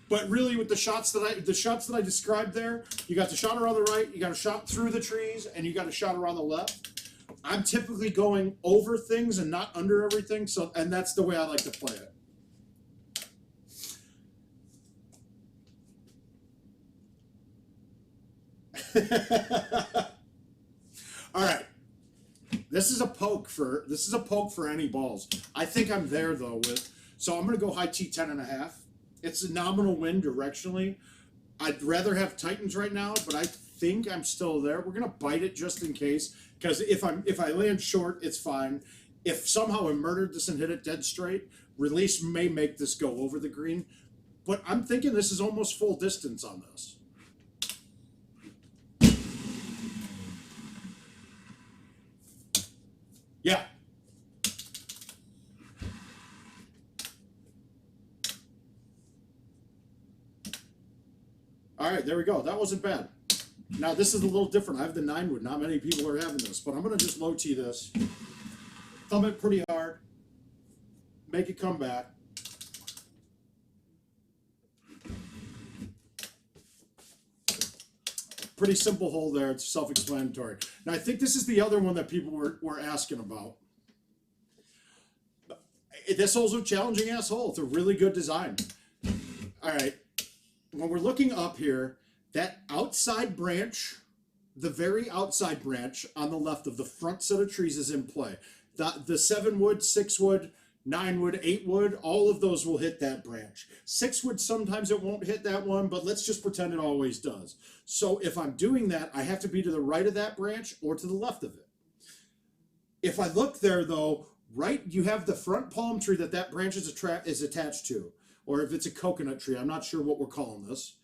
But really, with the shots that I described there, you got the shot around the right, you got a shot through the trees, and you got a shot around the left. I'm typically going over things and not under everything, and that's the way I like to play it. All right. This is a poke for any balls. I think I'm there though so I'm gonna go high T 10.5. It's a nominal wind directionally. I'd rather have Titans right now, but I think I'm still there. We're gonna bite it just in case, because if I land short, it's fine. If somehow I murdered this and hit it dead straight, release may make this go over the green. But I'm thinking this is almost full distance on this. Yeah. All right, there we go. That wasn't bad. Now, this is a little different. I have the 9-wood. Not many people are having this, but I'm going to just low tee this. Thumb it pretty hard. Make it come back. Pretty simple hole there. It's self-explanatory. Now, I think this is the other one that people were asking about. This hole's a challenging-ass hole. It's a really good design. All right. When we're looking up here, that outside branch, the very outside branch on the left of the front set of trees is in play. The 7-wood, 6-wood, 9-wood, 8-wood, all of those will hit that branch. 6-wood, sometimes it won't hit that one, but let's just pretend it always does. So if I'm doing that, I have to be to the right of that branch or to the left of it. If I look there, though, right, you have the front palm tree that branch is attached to, or if it's a coconut tree, I'm not sure what we're calling this.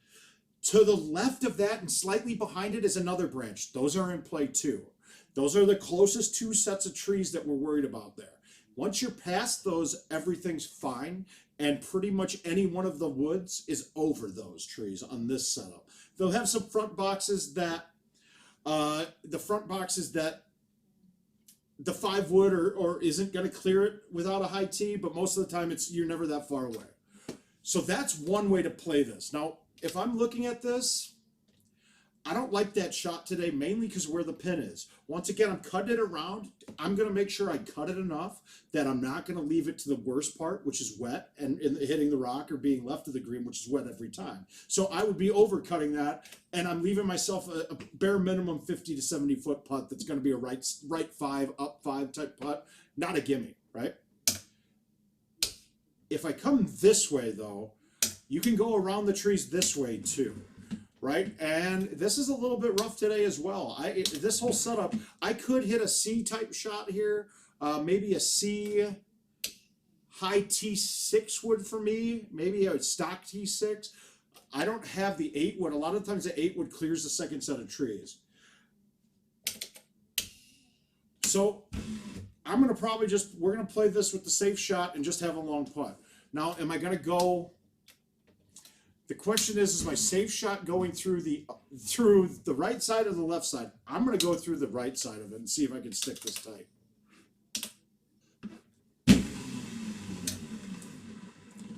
To the left of that and slightly behind it is another branch. Those are in play too. Those are the closest 2 sets of trees that we're worried about there. Once you're past those, everything's fine, and pretty much any one of the woods is over those trees on this setup. They'll have some front boxes that, the 5-wood or isn't going to clear it without a high tee, but most of the time you're never that far away. So that's one way to play this. Now, if I'm looking at this, I don't like that shot today, mainly because where the pin is. Once again, I'm cutting it around. I'm going to make sure I cut it enough that I'm not going to leave it to the worst part, which is wet, and hitting the rock or being left of the green, which is wet every time. So I would be overcutting that, and I'm leaving myself a bare minimum 50 to 70 foot putt that's going to be a right 5, up 5 type putt, not a gimme, right? If I come this way, though, you can go around the trees this way, too. Right, and this is a little bit rough today as well. This whole setup, I could hit a C type shot here, maybe a C high T6 wood for me, maybe a stock T6. I don't have the 8-wood. A lot of times the 8-wood clears the second set of trees. So I'm going to probably we're going to play this with the safe shot and just have a long putt. Now, am I going to go, the question is my safe shot going through the right side or the left side? I'm going to go through the right side of it and see if I can stick this tight.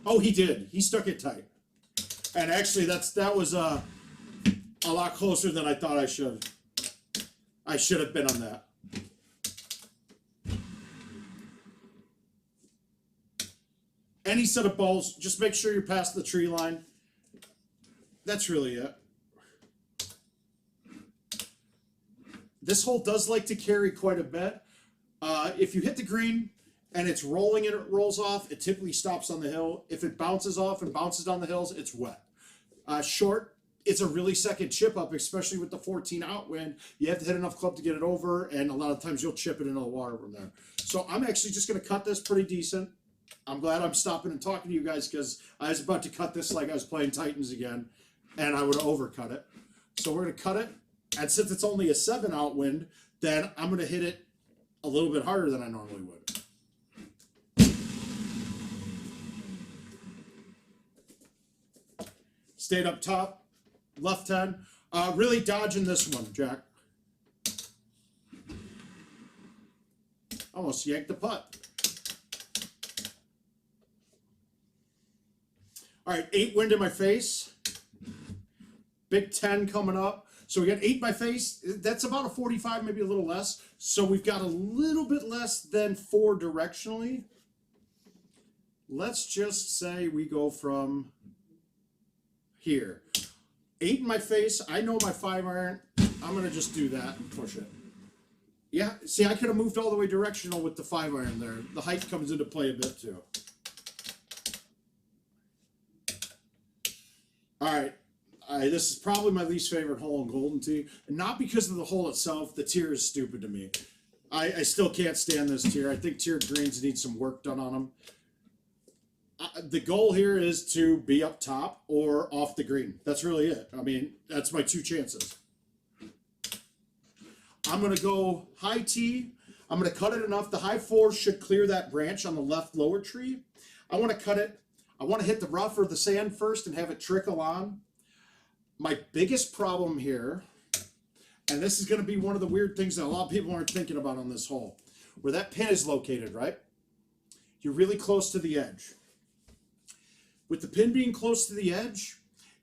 Oh, he did. He stuck it tight. And actually, that was a lot closer than I thought I should. I should have been on that. Any set of balls, just make sure you're past the tree line. That's really it. This hole does like to carry quite a bit. If you hit the green and it's rolling and it rolls off, it typically stops on the hill. If it bounces off and bounces down the hills, it's wet. Short, it's a really second chip up, especially with the 14 outwind. You have to hit enough club to get it over, and a lot of times you'll chip it into the water from there. So I'm actually just going to cut this pretty decent. I'm glad I'm stopping and talking to you guys because I was about to cut this like I was playing Titans again, and I would have overcut it. So we're going to cut it, and since it's only a 7 outwind, then I'm going to hit it a little bit harder than I normally would. Stayed up top, left 10. Really dodging this one, Jack. Almost yanked the putt. All right, 8 wind in my face. Big 10 coming up. So we got 8 in my face. That's about a 45, maybe a little less. So we've got a little bit less than 4 directionally. Let's just say we go from here. 8 in my face. I know my 5 iron. I'm going to just do that and push it. Yeah, see, I could have moved all the way directional with the 5 iron there. The height comes into play a bit too. All right. This is probably my least favorite hole in Golden Tee. And not because of the hole itself. The tier is stupid to me. I still can't stand this tier. I think tiered greens need some work done on them. The goal here is to be up top or off the green. That's really it. I mean, that's my 2 chances. I'm going to go high tee. I'm going to cut it enough. The high 4 should clear that branch on the left lower tree. I want to cut it. I want to hit the rough or the sand first and have it trickle on. My biggest problem here, and this is going to be one of the weird things that a lot of people aren't thinking about on this hole, where that pin is located, right? You're really close to the edge. With the pin being close to the edge,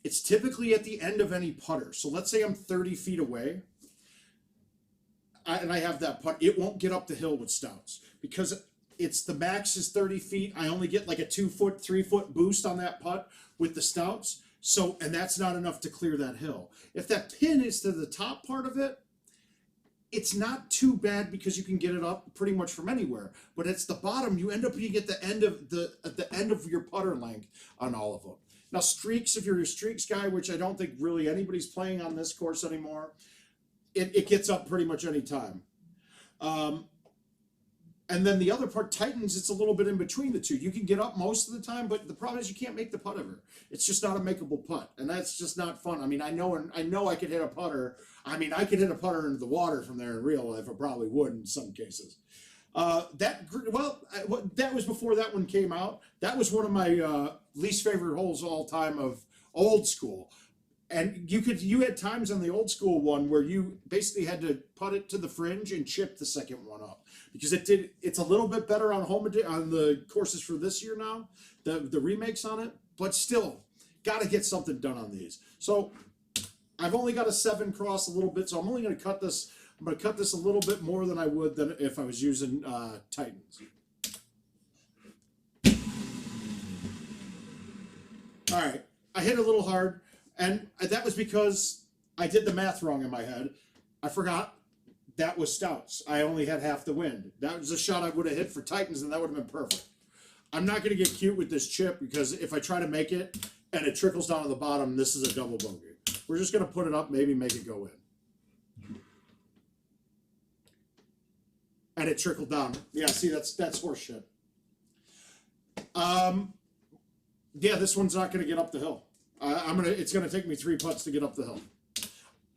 it's typically at the end of any putter. So let's say I'm 30 feet away, and I have that putt. It won't get up the hill with stouts because it's the max is 30 feet. I only get like a 2-foot, 3-foot boost on that putt with the stouts. So, and that's not enough to clear that hill. If that pin is to the top part of it, it's not too bad because you can get it up pretty much from anywhere. But it's the bottom. You end up being at the end of your putter length on all of them. Now streaks, if you're a streaks guy, which I don't think really anybody's playing on this course anymore, it gets up pretty much any time. And then the other part, Titans, it's a little bit in between the two. You can get up most of the time, but the problem is you can't make the putt ever. It's just not a makeable putt, and that's just not fun. I mean, I know I could hit a putter. I mean, I could hit a putter into the water from there in real life. I probably would in some cases. That was before that one came out. That was one of my least favorite holes of all time of old school. And you had times on the old school one where you basically had to putt it to the fringe and chip the second one up because it's a little bit better on on the courses for this year now, the remakes on it, but still got to get something done on these. So I've only got a 7 cross a little bit, so I'm only going to cut this. I'm going to cut this a little bit more than I would than if I was using Titans. All right, I hit a little hard. And that was because I did the math wrong in my head. I forgot that was stouts. I only had half the wind. That was a shot I would have hit for Titans, and that would have been perfect. I'm not going to get cute with this chip because if I try to make it and it trickles down to the bottom, this is a double bogey. We're just going to put it up, maybe make it go in. And it trickled down. Yeah, see, that's horse shit. Yeah, this one's not going to get up the hill. It's gonna take me 3 putts to get up the hill.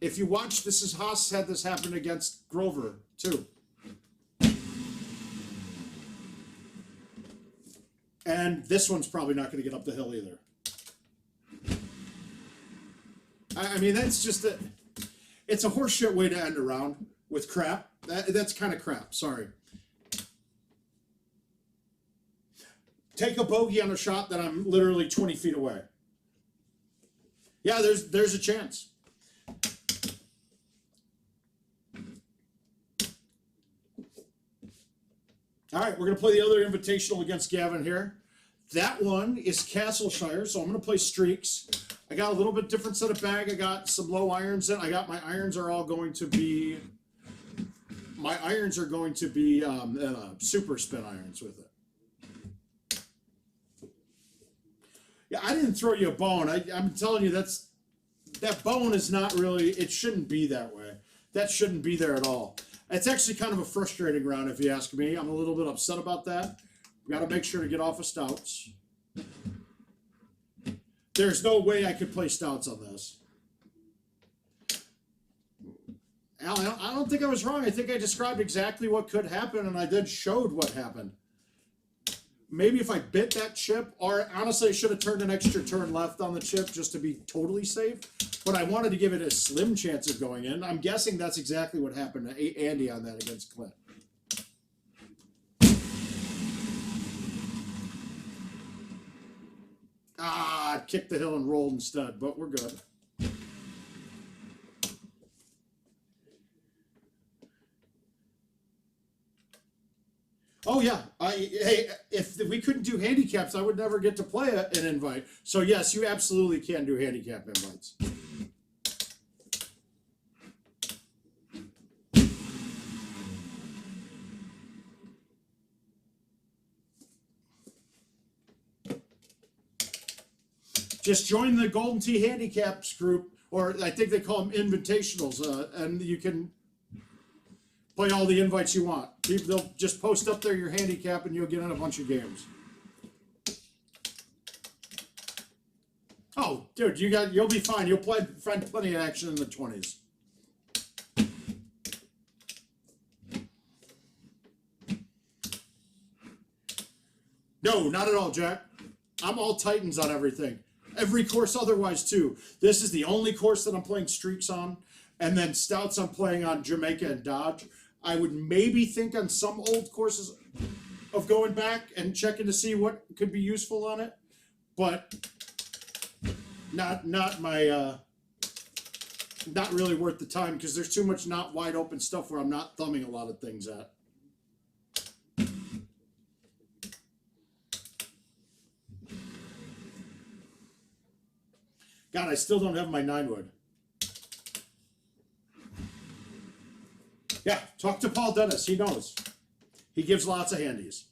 If you watch, Haas had this happen against Grover too. And this one's probably not going to get up the hill either. I mean, that's just a, it's a horseshit way to end a round with crap. That's kind of crap. Sorry. Take a bogey on a shot that I'm literally 20 feet away. Yeah, there's a chance. All right, we're going to play the other invitational against Gavin here. That one is Castleshire, so I'm going to play streaks. I got a little bit different set of bag. I got some low irons in. I got my irons are all going to be, super spin irons with it. Yeah, I didn't throw you a bone. I'm telling you, that bone is not really, it shouldn't be that way. That shouldn't be there at all. It's actually kind of a frustrating round, if you ask me. I'm a little bit upset about that. We got to make sure to get off of stouts. There's no way I could play stouts on this. Al, I don't think I was wrong. I think I described exactly what could happen, and I then showed what happened. Maybe if I bit that chip, or honestly, I should have turned an extra turn left on the chip just to be totally safe. But I wanted to give it a slim chance of going in. I'm guessing that's exactly what happened to Andy on that against Clint. Ah, kicked the hill and rolled instead, but we're good. Oh yeah, hey, if we couldn't do handicaps, I would never get to play an invite. So yes, you absolutely can do handicap invites. Just join the Golden Tee Handicaps group, or I think they call them Invitationals, and you can play all the invites you want. They'll just post up there your handicap, and you'll get in a bunch of games. Oh, dude, you'll be fine. You'll find plenty of action in the 20s. No, not at all, Jack. I'm all Titans on everything. Every course otherwise, too. This is the only course that I'm playing streaks on. And then stouts I'm playing on Jamaica and Dodge. I would maybe think on some old courses of going back and checking to see what could be useful on it. But not really worth the time because there's too much not wide open stuff where I'm not thumbing a lot of things at. God, I still don't have my 9-wood. Yeah, talk to Paul Dennis. He knows. He gives lots of handies.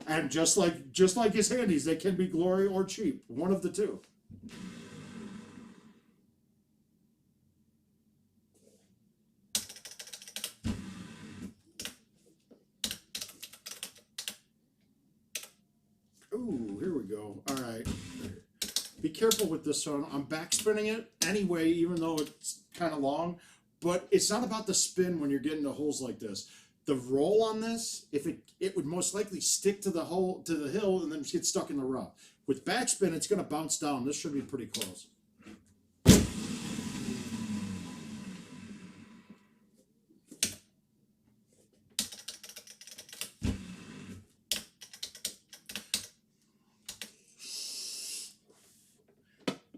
And just like his handies, they can be glory or cheap. One of the two. Ooh, here we go. All right. Be careful with this one. I'm backspinning it anyway, even though it's kind of long. But it's not about the spin when you're getting to holes like this. The roll on this, if it would most likely stick to the hill and then get stuck in the rough. With backspin, it's going to bounce down. This should be pretty close.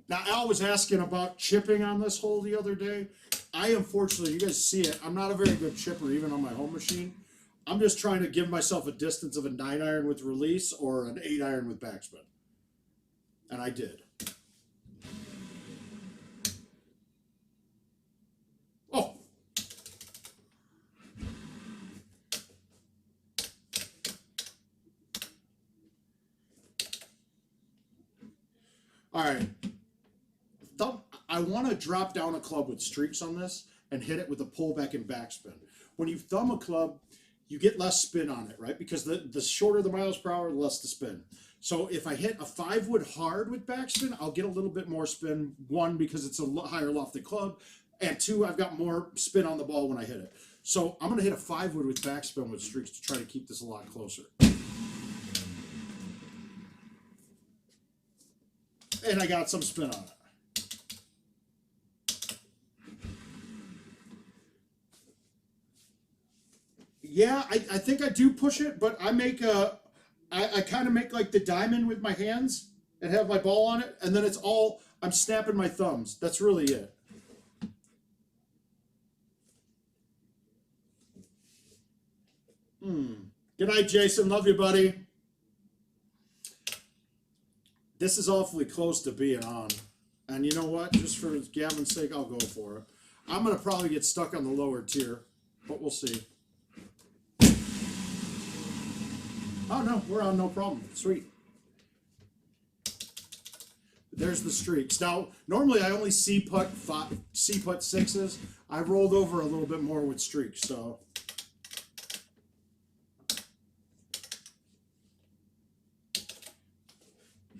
Now, Al was asking about chipping on this hole the other day. I, unfortunately, you guys see it, I'm not a very good chipper even on my home machine. I'm just trying to give myself a distance of a 9-iron with release or an 8-iron with backspin. And I did. Oh! All right. I want to drop down a club with streaks on this and hit it with a pullback and backspin. When you thumb a club, you get less spin on it, right? Because the shorter the miles per hour, the less the spin. So if I hit a 5-wood hard with backspin, I'll get a little bit more spin. One, because it's a higher lofted club, And two, I've got more spin on the ball when I hit it. So I'm going to hit a 5-wood with backspin with streaks to try to keep this a lot closer. And I got some spin on it. Yeah, I think I do push it, but I make I kind of make like the diamond with my hands and have my ball on it, and then it's all, I'm snapping my thumbs. That's really it. Good night, Jason. Love you, buddy. This is awfully close to being on. And you know what? Just for Gavin's sake, I'll go for it. I'm going to probably get stuck on the lower tier, but we'll see. Oh, no, we're on, no problem. Sweet. There's the streaks. Now, normally I only C-putt 6s. I rolled over a little bit more with streaks, so.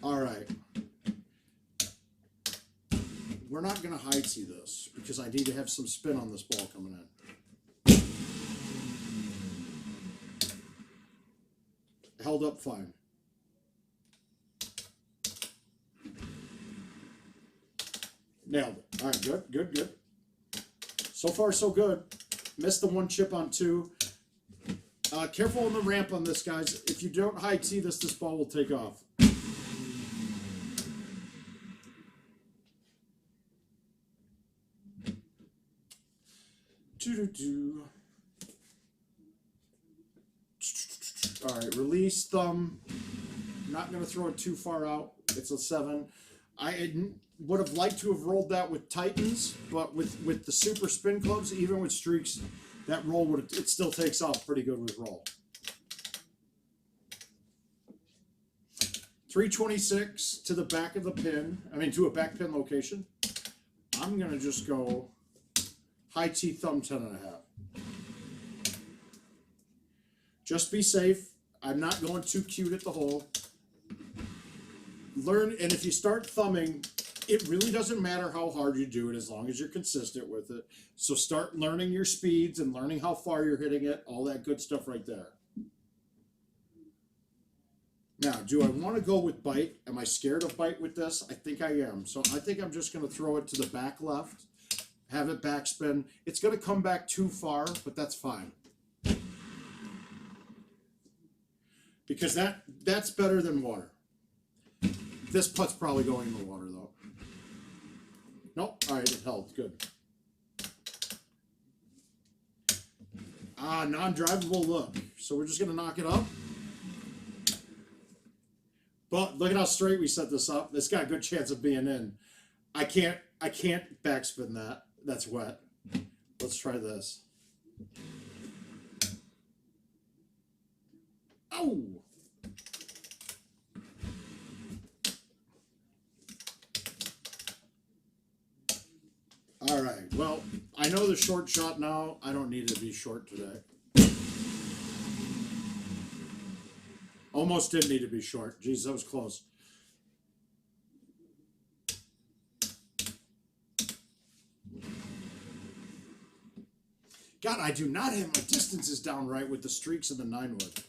All right. We're not going to high tee this because I need to have some spin on this ball coming in. Held up fine. Nailed it. All right, good, good, good. So far, so good. Missed the one chip on 2. Careful on the ramp on this, guys. If you don't high tee this, this ball will take off. All right, release thumb. Not going to throw it too far out. It's a 7. I would have liked to have rolled that with Titans, but with the super spin clubs, even with streaks, that roll would, it still takes off pretty good with roll. 326 to the back of the pin. I mean, to a back pin location. I'm going to just go high T thumb 10.5. Just be safe. I'm not going too cute at the hole. Learn, and if you start thumbing, it really doesn't matter how hard you do it as long as you're consistent with it. So start learning your speeds and learning how far you're hitting it, all that good stuff right there. Now, do I want to go with bite? Am I scared of bite with this? I think I am. So I think I'm just going to throw it to the back left, have it backspin. It's going to come back too far, but that's fine. Because that's better than water. This putt's probably going in the water, though. Nope. All right, it held. Good. Non-drivable look. So we're just going to knock it up. But look at how straight we set this up. This got a good chance of being in. I can't backspin that. That's wet. Let's try this. Oh! All right, well, I know the short shot now. I don't need to be short today. Almost didn't need to be short. Jeez, that was close. God, I do not have my distances down right with the streaks and the 9-wood.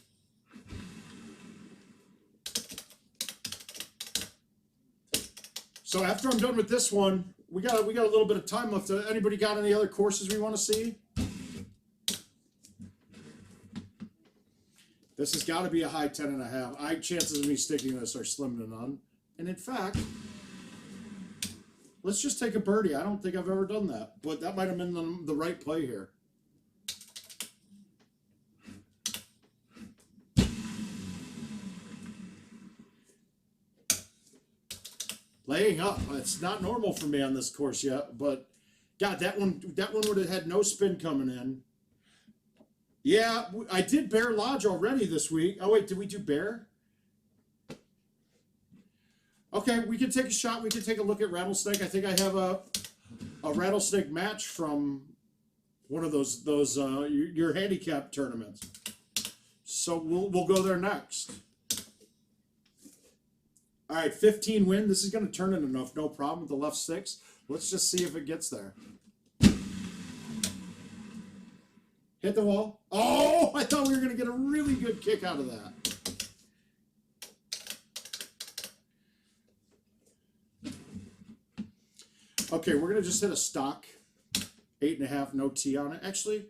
So after I'm done with this one, we got a little bit of time left. Anybody got any other courses we want to see? This has got to be a high 10.5. Chances of me sticking this are slim to none. And in fact, let's just take a birdie. I don't think I've ever done that, but that might have been the right play here. Laying up. It's not normal for me on this course yet, but God, that one would have had no spin coming in. Yeah, I did Bear Lodge already this week. Oh wait, did we do Bear? Okay, we can take a shot. We can take a look at Rattlesnake. I think I have a Rattlesnake match from one of those your handicap tournaments. So we'll go there next. All right, 15 win. This is going to turn in enough, no problem with the left 6. Let's just see if it gets there. Hit the wall. Oh, I thought we were going to get a really good kick out of that. Okay, we're going to just hit a stock. 8.5, no T on it. Actually,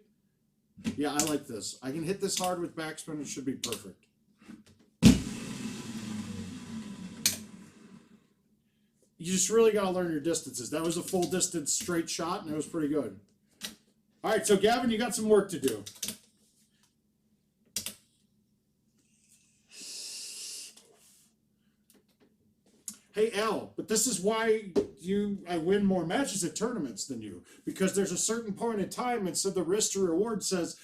yeah, I like this. I can hit this hard with backspin. It should be perfect. You just really got to learn your distances. That was a full distance straight shot, and it was pretty good. All right, so Gavin, you got some work to do. Hey, Al, but this is why I win more matches at tournaments than you. Because there's a certain point in time, and so the risk to reward says,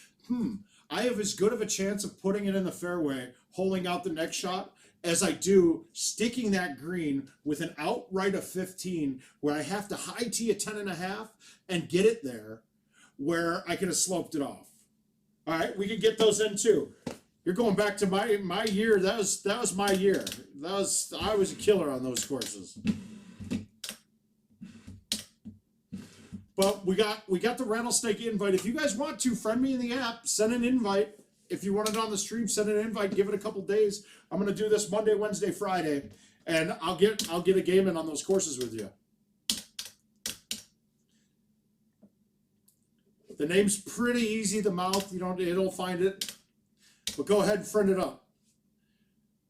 I have as good of a chance of putting it in the fairway, holding out the next shot, as I do sticking that green with an outright of 15, where I have to high tee a 10.5 and get it there, where I could have sloped it off. All right, we can get those in too. You're going back to my year. That was my year. I was a killer on those courses. But we got the Rattlesnake invite. If you guys want to, friend me in the app, send an invite. If you want it on the stream, send an invite. Give it a couple days. I'm gonna do this Monday, Wednesday, Friday, and I'll get a game in on those courses with you. The name's pretty easy to mouth. It'll find it. But go ahead and friend it up.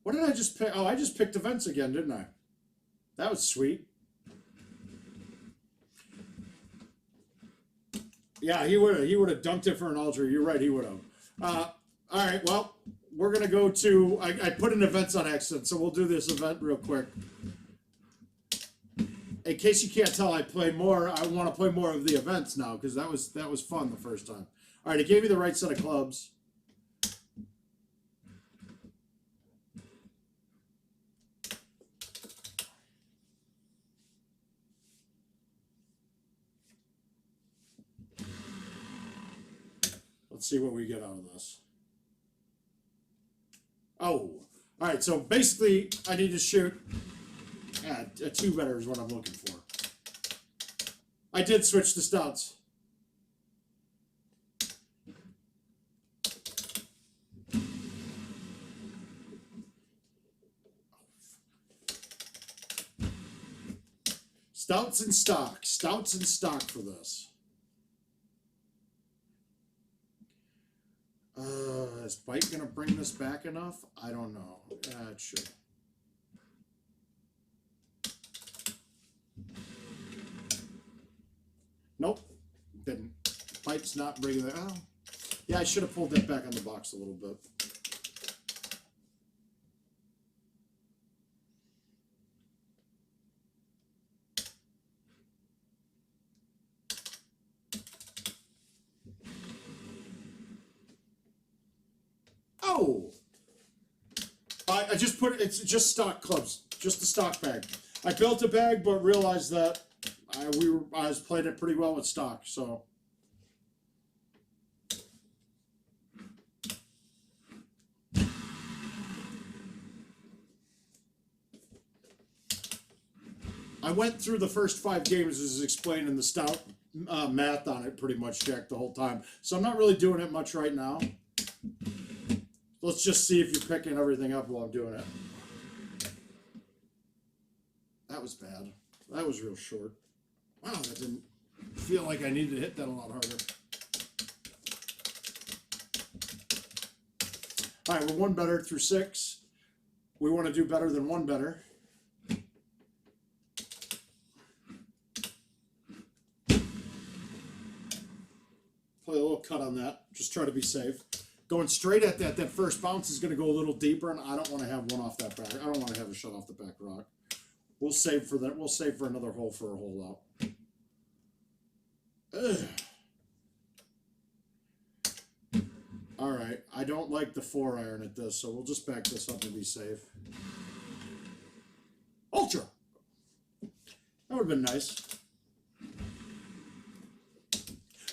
What did I just pick? Oh, I just picked events again, didn't I? That was sweet. Yeah, he would have dunked it for an ultra. You're right, he would have. All right, well, we're gonna go to. I put in events on accident, so we'll do this event real quick. In case you can't tell, I play more. I want to play more of the events now because that was fun the first time. All right, it gave me the right set of clubs. Let's see what we get out of this. Oh, all right. So basically, I need to shoot. A 2-better is what I'm looking for. I did switch to stouts. Stouts and stock. Stouts and stock for this. Is Bite going to bring this back enough? I don't know. It should. Nope. Didn't. Bite's not bringing that. Oh. Yeah, I should have pulled that back on the box a little bit. Oh! I just put it, it's just stock clubs, just a stock bag. I built a bag, but realized that I was playing it pretty well with stock, so. I went through the first 5 games as explained in the stout math on it pretty much, Jack, the whole time. So I'm not really doing it much right now. Let's just see if you're picking everything up while I'm doing it. That was bad. That was real short. Wow, that didn't feel like I needed to hit that a lot harder. All right, we're 1 better through 6. We want to do better than 1 better. Play a little cut on that. Just try to be safe. Going straight at that first bounce is going to go a little deeper, and I don't want to have one off that back. I don't want to have a shot off the back rock. We'll save for that. We'll save for another hole for a hole out. Ugh. All right. I don't like the 4-iron at this, so we'll just back this up and be safe. Ultra. That would have been nice.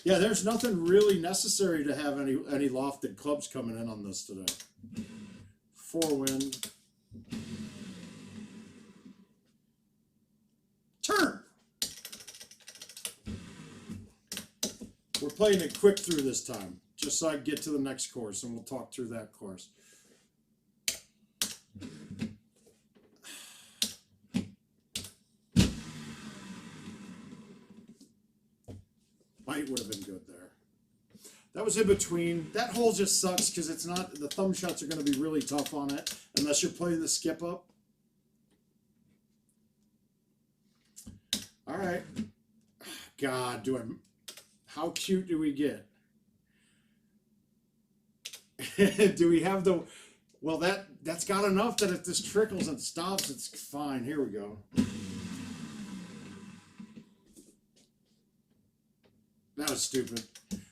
Yeah, there's nothing really necessary to have any lofted clubs coming in on this today. 4-wind. Turn. We're playing it quick through this time. just so I get to the next course, and we'll talk through that course. Might would have been good there. That was in between. That hole just sucks because it's not, the thumb shots are going to be really tough on it unless you're playing the skip up. All right. God, how cute do we get? Do we have the, well, that's got enough that if this trickles and stops, it's fine. Here we go. That was stupid.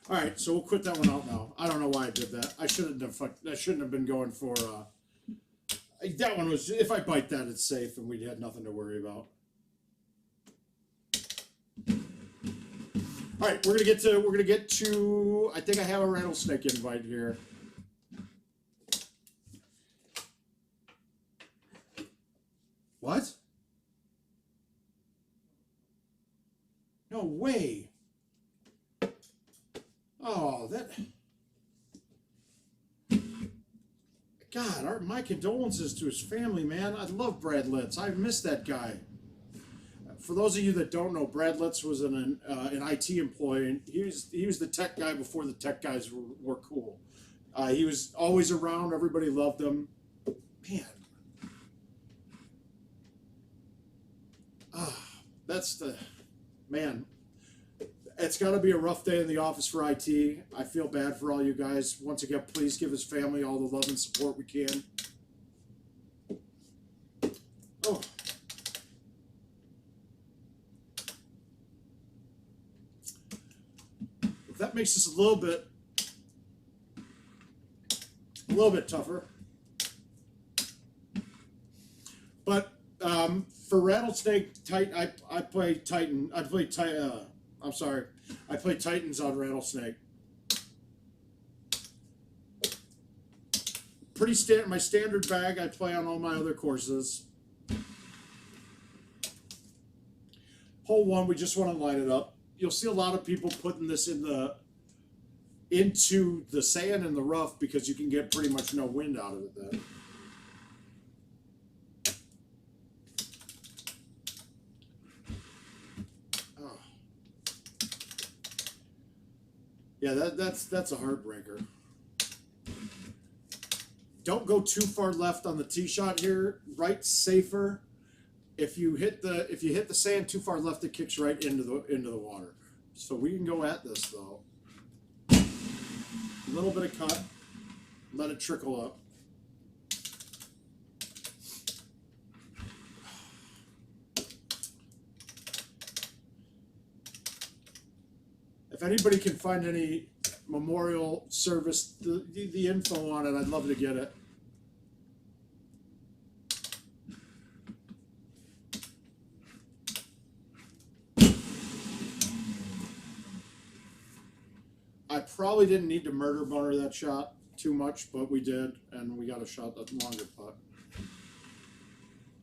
All right, so we'll quit that one out now. I don't know why I did that. I shouldn't have been going for, that one was, if I bite that, it's safe and we had nothing to worry about. All right, we're gonna get to, I think I have a rattlesnake invite here. What? No way. Oh, that. God, my condolences to his family, man. I love Brad Litz. I miss that guy. For those of you that don't know, Brad Litz was an IT employee, and he was the tech guy before the tech guys were cool. He was always around. Everybody loved him. Man. That's the, man. It's got to be a rough day in the office for IT. I feel bad for all you guys. Once again, please give his family all the love and support we can. Oh. If that makes this a little bit tougher. But for Rattlesnake Titan, I play Titan. I play Titans on Rattlesnake. My standard bag I play on all my other courses. Hole 1, we just want to line it up. You'll see a lot of people putting this into the sand and the rough because you can get pretty much no wind out of it then. Yeah, that's a heartbreaker. Don't go too far left on the tee shot here. Right's safer. If you hit the sand too far left, it kicks right into the water. So we can go at this though. A little bit of cut. Let it trickle up. If anybody can find any memorial service, the info on it, I'd love to get it. I probably didn't need to murder butter that shot too much, but we did, and we got a shot that longer putt.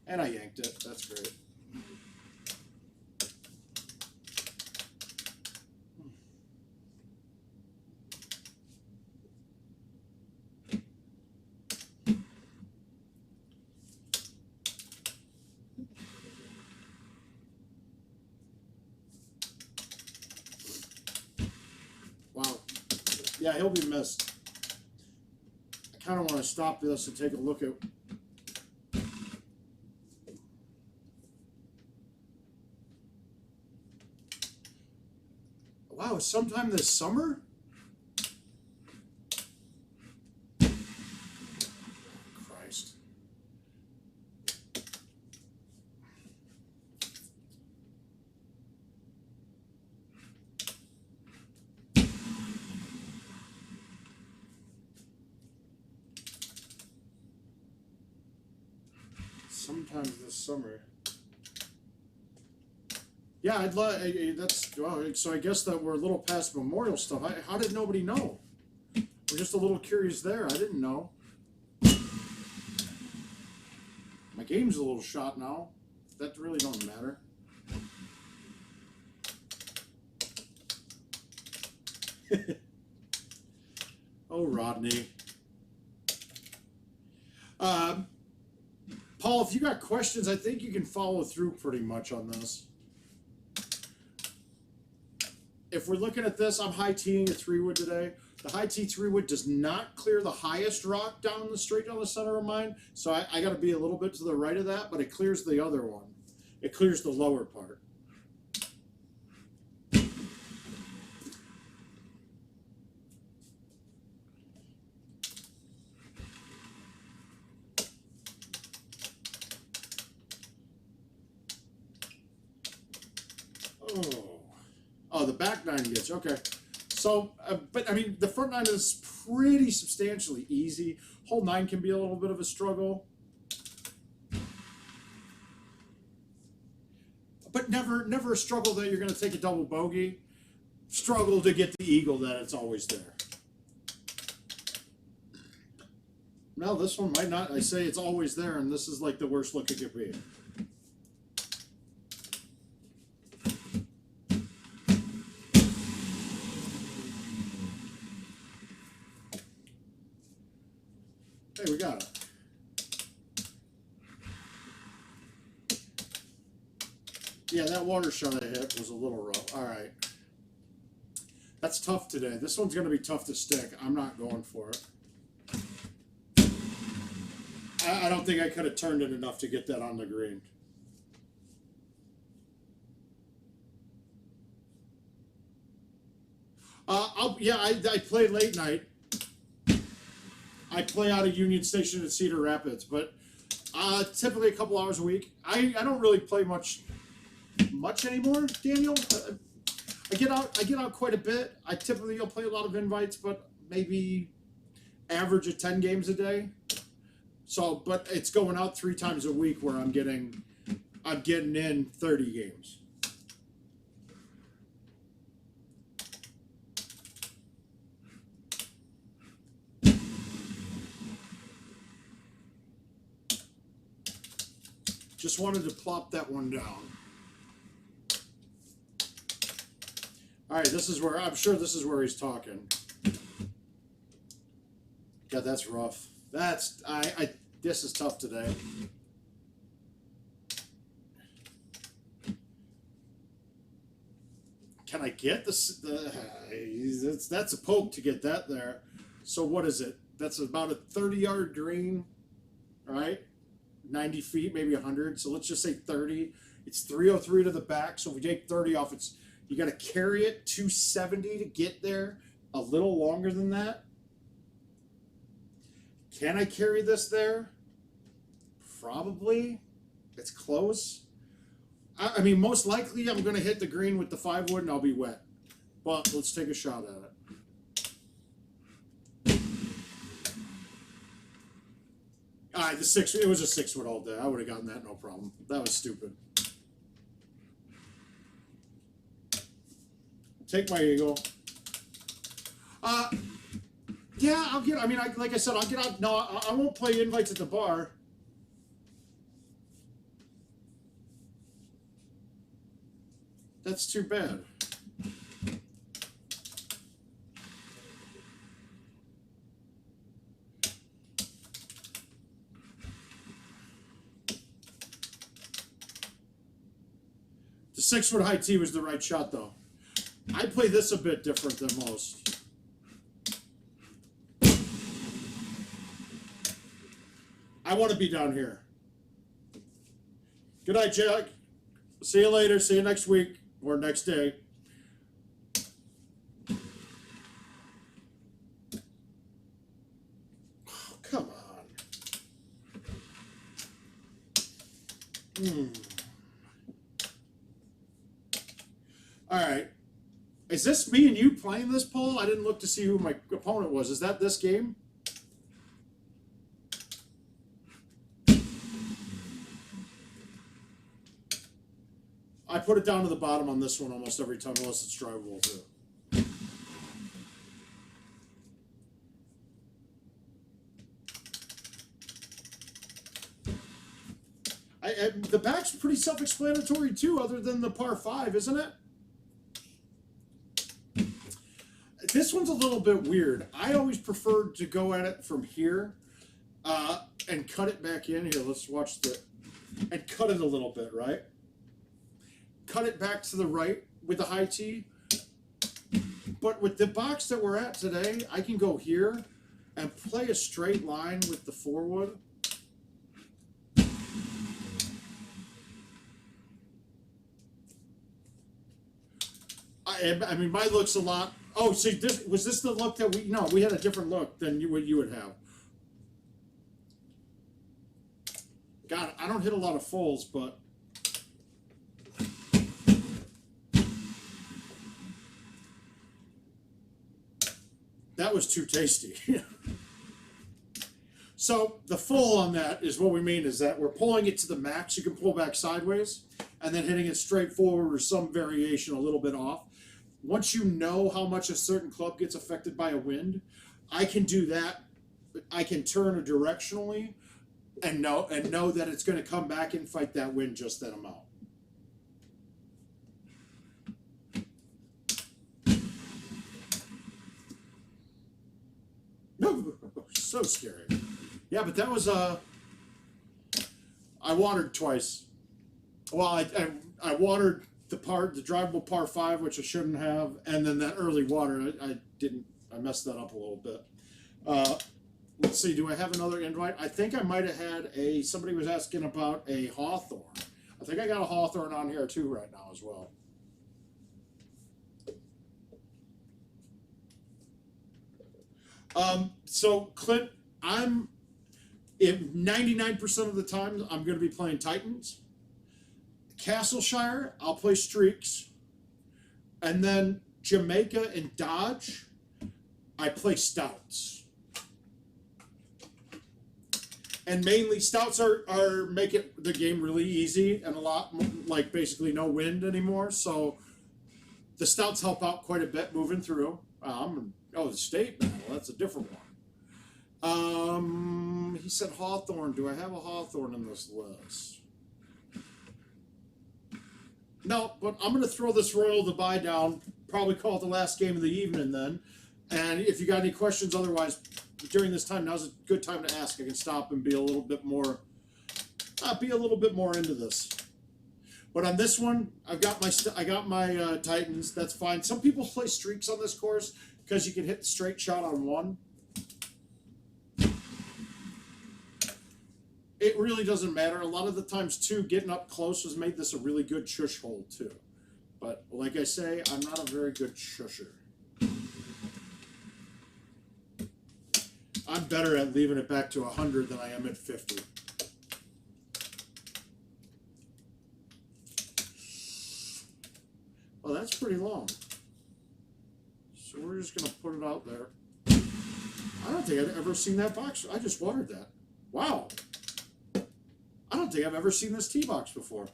And I yanked it. That's great. Yeah, he'll be missed. I kind of want to stop this and take a look at. Wow, sometime this summer? Christ. Sometimes this summer. Yeah, I'd like. That's well, so. I guess that we're a little past memorial stuff. How did nobody know? We're just a little curious there. I didn't know. My game's a little shot now. That really don't matter. Oh, Rodney. Paul, if you got questions, I think you can follow through pretty much on this. If we're looking at this, I'm high teeing a 3-wood today. The high tee 3-wood does not clear the highest rock down the straight down the center of mine, so I got to be a little bit to the right of that, but it clears the other one. It clears the lower part. Oh, the back 9 gets, okay. So, but I mean, the front 9 is pretty substantially easy. Hole 9 can be a little bit of a struggle. But never a struggle that you're going to take a double bogey. Struggle to get the eagle that it's always there. Now, this one might not. I say it's always there, and this is like the worst look it could be. Hey, we got it. Yeah, that water shot I hit was a little rough. All right. That's tough today. This one's going to be tough to stick. I'm not going for it. I don't think I could have turned it enough to get that on the green. I play late night. I play out of Union Station at Cedar Rapids, but typically a couple hours a week. I don't really play much anymore, Daniel. I get out quite a bit. I typically will play a lot of invites, but maybe average of 10 games a day. So, but it's going out 3 times a week where I'm getting in 30 games. Just wanted to plop that one down. All right, this is where I'm sure this is where he's talking. God, that's rough. That's this is tough today. Can I get this? That's a poke to get that there. So what is it? That's about a 30-yard green, right? 90 feet, maybe 100. So let's just say 30. It's 303 to the back. So if we take 30 off, you got to carry it 270 to get there. A little longer than that. Can I carry this there? Probably. It's close. I mean, most likely I'm going to hit the green with the 5-wood and I'll be wet. But let's take a shot at it. The 6. It was a 6-wood all day. I would have gotten that no problem. That was stupid. Take my eagle. Yeah, I'll get. I mean, like I said, I'll get out. No, I won't play invites at the bar. That's too bad. The 6-foot high tee was the right shot, though. I play this a bit different than most. I want to be down here. Good night, Jack. See you later. See you next week or next day. Oh, come on. All right. Is this me and you playing this poll? I didn't look to see who my opponent was. Is that this game? I put it down to the bottom on this one almost every time, unless it's drivable too. The back's pretty self-explanatory too, other than the par 5, isn't it? This one's a little bit weird. I always preferred to go at it from here and cut it back in. Here, let's watch and cut it a little bit, right? Cut it back to the right with the high tee. But with the box that we're at today, I can go here and play a straight line with the forward. I mean, my look's a lot. Oh, see, was this the look that we had a different look than what you would have. God, I don't hit a lot of fulls, but that was too tasty. So the full on that is what we mean is that we're pulling it to the max. You can pull back sideways and then hitting it straight forward or some variation a little bit off. Once you know how much a certain club gets affected by a wind, I can do that. I can turn it directionally and know that it's going to come back and fight that wind just that amount. No, so scary. Yeah, but that was I watered twice. Well, I watered the drivable par 5, which I shouldn't have, and then that early water, I messed that up a little bit. Let's see, do I have another invite? I think I might have had somebody was asking about a Hawthorne. I think I got a Hawthorne on here too right now as well. So Clint, 99% of the time I'm going to be playing Titans. Castleshire, I'll play Streaks. And then Jamaica and Dodge, I play Stouts. And mainly Stouts are make it the game really easy and a lot like basically no wind anymore. So the Stouts help out quite a bit moving through. The state battle, that's a different one. He said Hawthorne. Do I have a Hawthorne in this list? No, but I'm going to throw this Royal Dubai down, probably call it the last game of the evening then. And if you got any questions otherwise, during this time, now's a good time to ask. I can stop and be a little bit more into this. But on this one, I got my Titans. That's fine. Some people play Streaks on this course because you can hit the straight shot on one. It really doesn't matter. A lot of the times, too, getting up close has made this a really good shush hole, too. But like I say, I'm not a very good shusher. I'm better at leaving it back to 100 than I am at 50. Well, that's pretty long. So we're just going to put it out there. I don't think I've ever seen that box. I just watered that. Wow. I don't think I've ever seen this tee box before.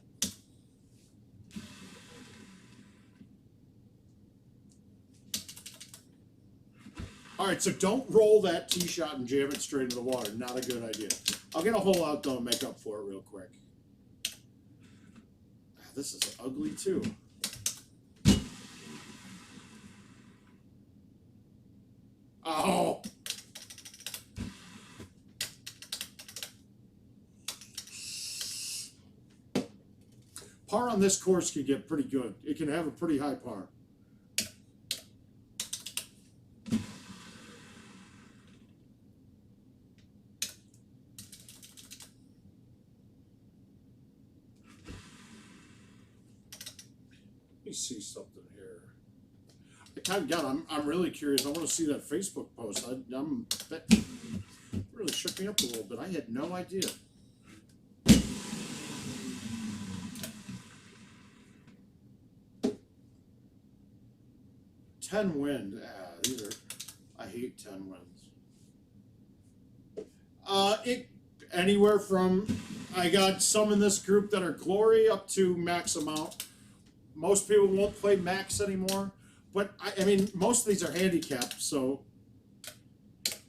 All right, so don't roll that tee shot and jam it straight into the water. Not a good idea. I'll get a hole out, though, and make up for it real quick. This is ugly, too. Oh! Par on this course can get pretty good. It can have a pretty high par. Let me see something here. I'm really curious. I want to see that Facebook post. That really shook me up a little bit. I had no idea. Ten wind. I hate 10 wins. Anywhere from, I got some in this group that are glory up to max amount. Most people won't play max anymore, but I mean, most of these are handicapped, so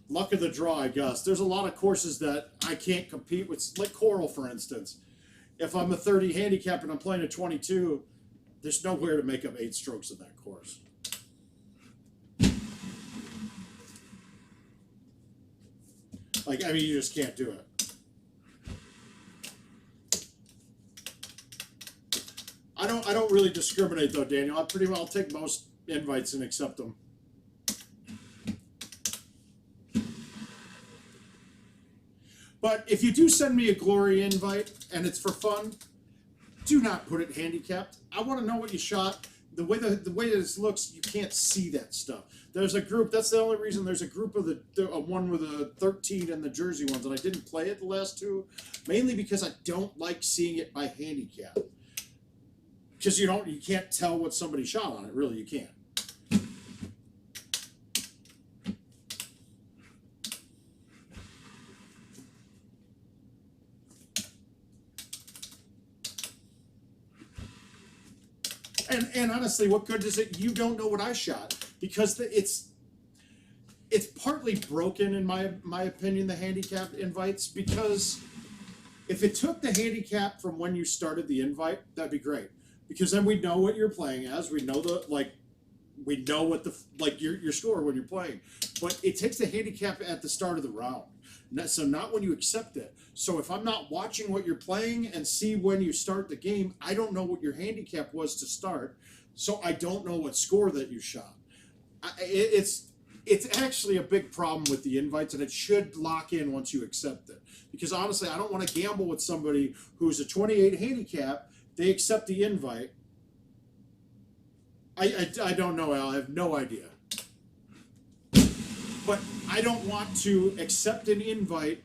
luck of the draw, I guess. There's a lot of courses that I can't compete with, like Coral, for instance. If I'm a 30 handicap and I'm playing a 22, there's nowhere to make up 8 strokes in that course. Like, I mean, you just can't do it. I don't really discriminate though, Daniel. I'll take most invites and accept them. But if you do send me a glory invite and it's for fun, do not put it handicapped. I want to know what you shot. The way this looks, you can't see that stuff. There's a group. That's the only reason there's a group of the one with the 13 and the jersey ones, and I didn't play it the last two, mainly because I don't like seeing it by handicap. Because you can't tell what somebody shot on it. Really, you can't. And honestly, what good is it? You don't know what I shot because it's partly broken in my opinion. The handicap invites, because if it took the handicap from when you started the invite, that'd be great, because then we know what you're playing as. We know we know what your score when you're playing, but it takes the handicap at the start of the round. So not when you accept it. So if I'm not watching what you're playing and see when you start the game, I don't know what your handicap was to start. So I don't know what score that you shot. It's actually a big problem with the invites, and it should lock in once you accept it. Because honestly, I don't want to gamble with somebody who's a 28 handicap. They accept the invite. I don't know, Al. I have no idea. But I don't want to accept an invite,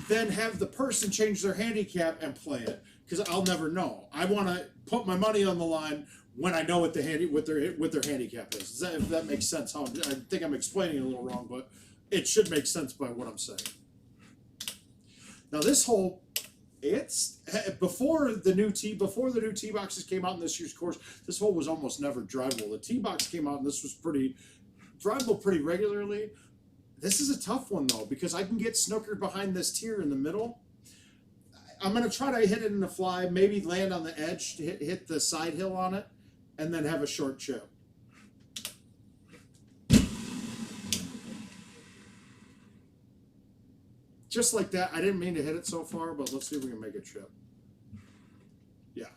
then have the person change their handicap and play it, because I'll never know. I want to put my money on the line when I know what their handicap is. If that makes sense? I think I'm explaining it a little wrong, but it should make sense by what I'm saying. Now this hole, it's before the new tee boxes came out in this year's course. This hole was almost never drivable. The tee box came out and this was drivable pretty regularly. This is a tough one though, because I can get snookered behind this tier in the middle. I'm gonna try to hit it in the fly, maybe land on the edge to hit the side hill on it, and then have a short chip. Just like that. I didn't mean to hit it so far, but let's see if we can make a chip. Yeah.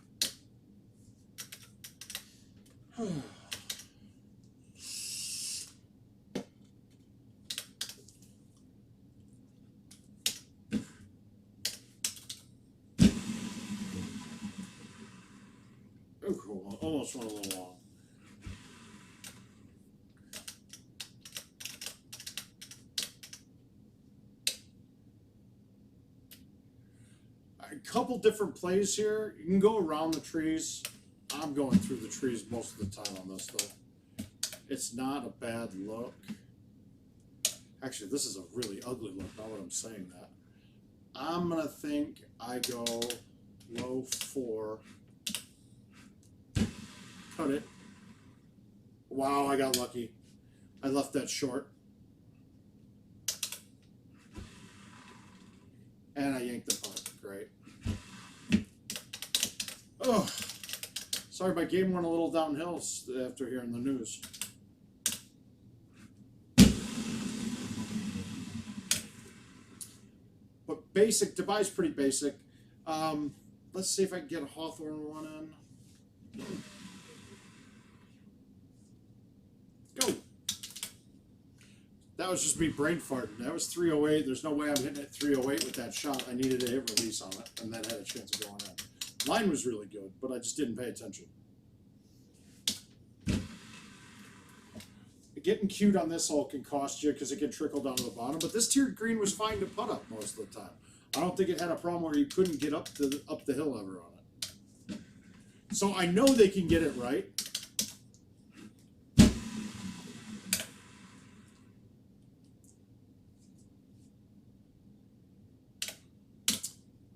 Oh, cool. Almost went a little long. A couple different plays here. You can go around the trees. I'm going through the trees most of the time on this, though. It's not a bad look. Actually, this is a really ugly look, now that I'm saying that. I'm going to think I go low 4. Cut it. Wow, I got lucky. I left that short. And I yanked the putt. Great. Oh, sorry, my game went a little downhill after hearing the news. But basic, Dubai's pretty basic. Let's see if I can get a Hawthorne one in. Go. That was just me brain farting. That was 308. There's no way I'm hitting it 308 with that shot. I needed a hit release on it, and that had a chance of going in. Line was really good, but I just didn't pay attention. Getting cute on this hole can cost you because it can trickle down to the bottom, but this tiered green was fine to putt up most of the time. I don't think it had a problem where you couldn't get up the hill ever on it. So I know they can get it right.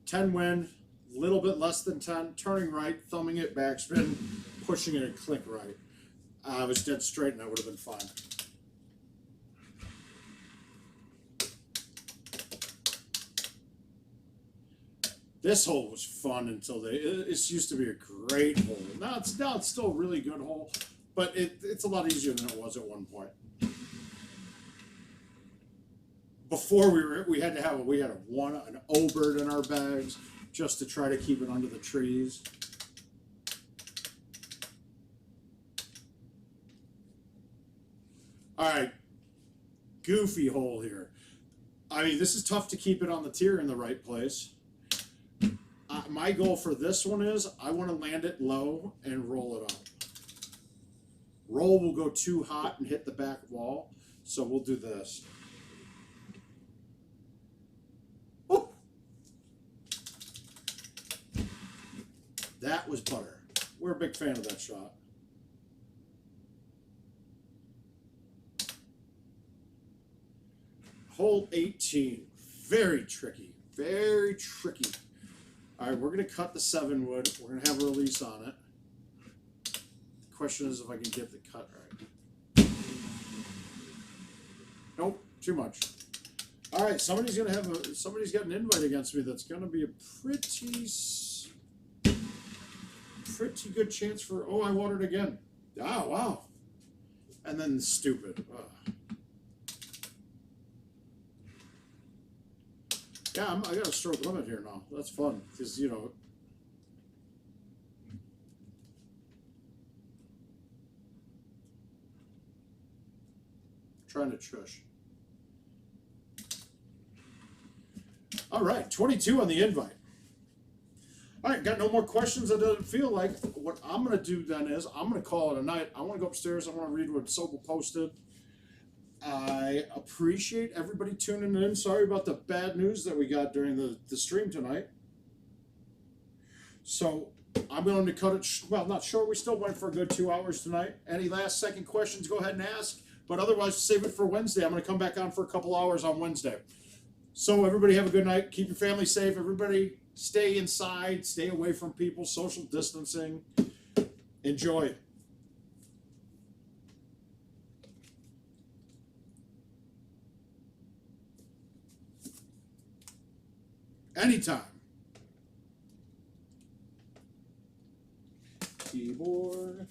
Ten win, little bit less than 10, turning right, thumbing it backspin, pushing it a click right. I was dead straight and I would have been fine. This hole was fun until it used to be a great hole. Now it's still a really good hole, but it's a lot easier than it was at one point. before we had an O-bird in our bags just to try to keep it under the trees. All right, goofy hole here. I mean, this is tough to keep it on the tier in the right place. My goal for this one is I want to land it low and roll it up. Roll will go too hot and hit the back wall, so we'll do this. Oh! That was butter. We're a big fan of that shot. Hole 18, very tricky, very tricky. All right, we're gonna cut the 7 wood. We're gonna have a release on it. The question is if I can get the cut right. Nope, too much. All right, somebody's got an invite against me. That's gonna be a pretty good chance for. Oh, I watered again. Ah, wow. And then stupid. Yeah, I got a stroke limit here now. That's fun because trying to shush. All right, 22 on the invite. All right, got no more questions. It doesn't feel like. What I'm going to do then is I'm going to call it a night. I want to go upstairs. I want to read what Sobel posted. I appreciate everybody tuning in. Sorry about the bad news that we got during the stream tonight. So I'm going to cut it, well, not short. We still went for a good 2 hours tonight. Any last second questions, go ahead and ask. But otherwise, save it for Wednesday. I'm going to come back on for a couple hours on Wednesday. So everybody have a good night. Keep your family safe. Everybody stay inside. Stay away from people. Social distancing. Enjoy. Anytime. Keyboard.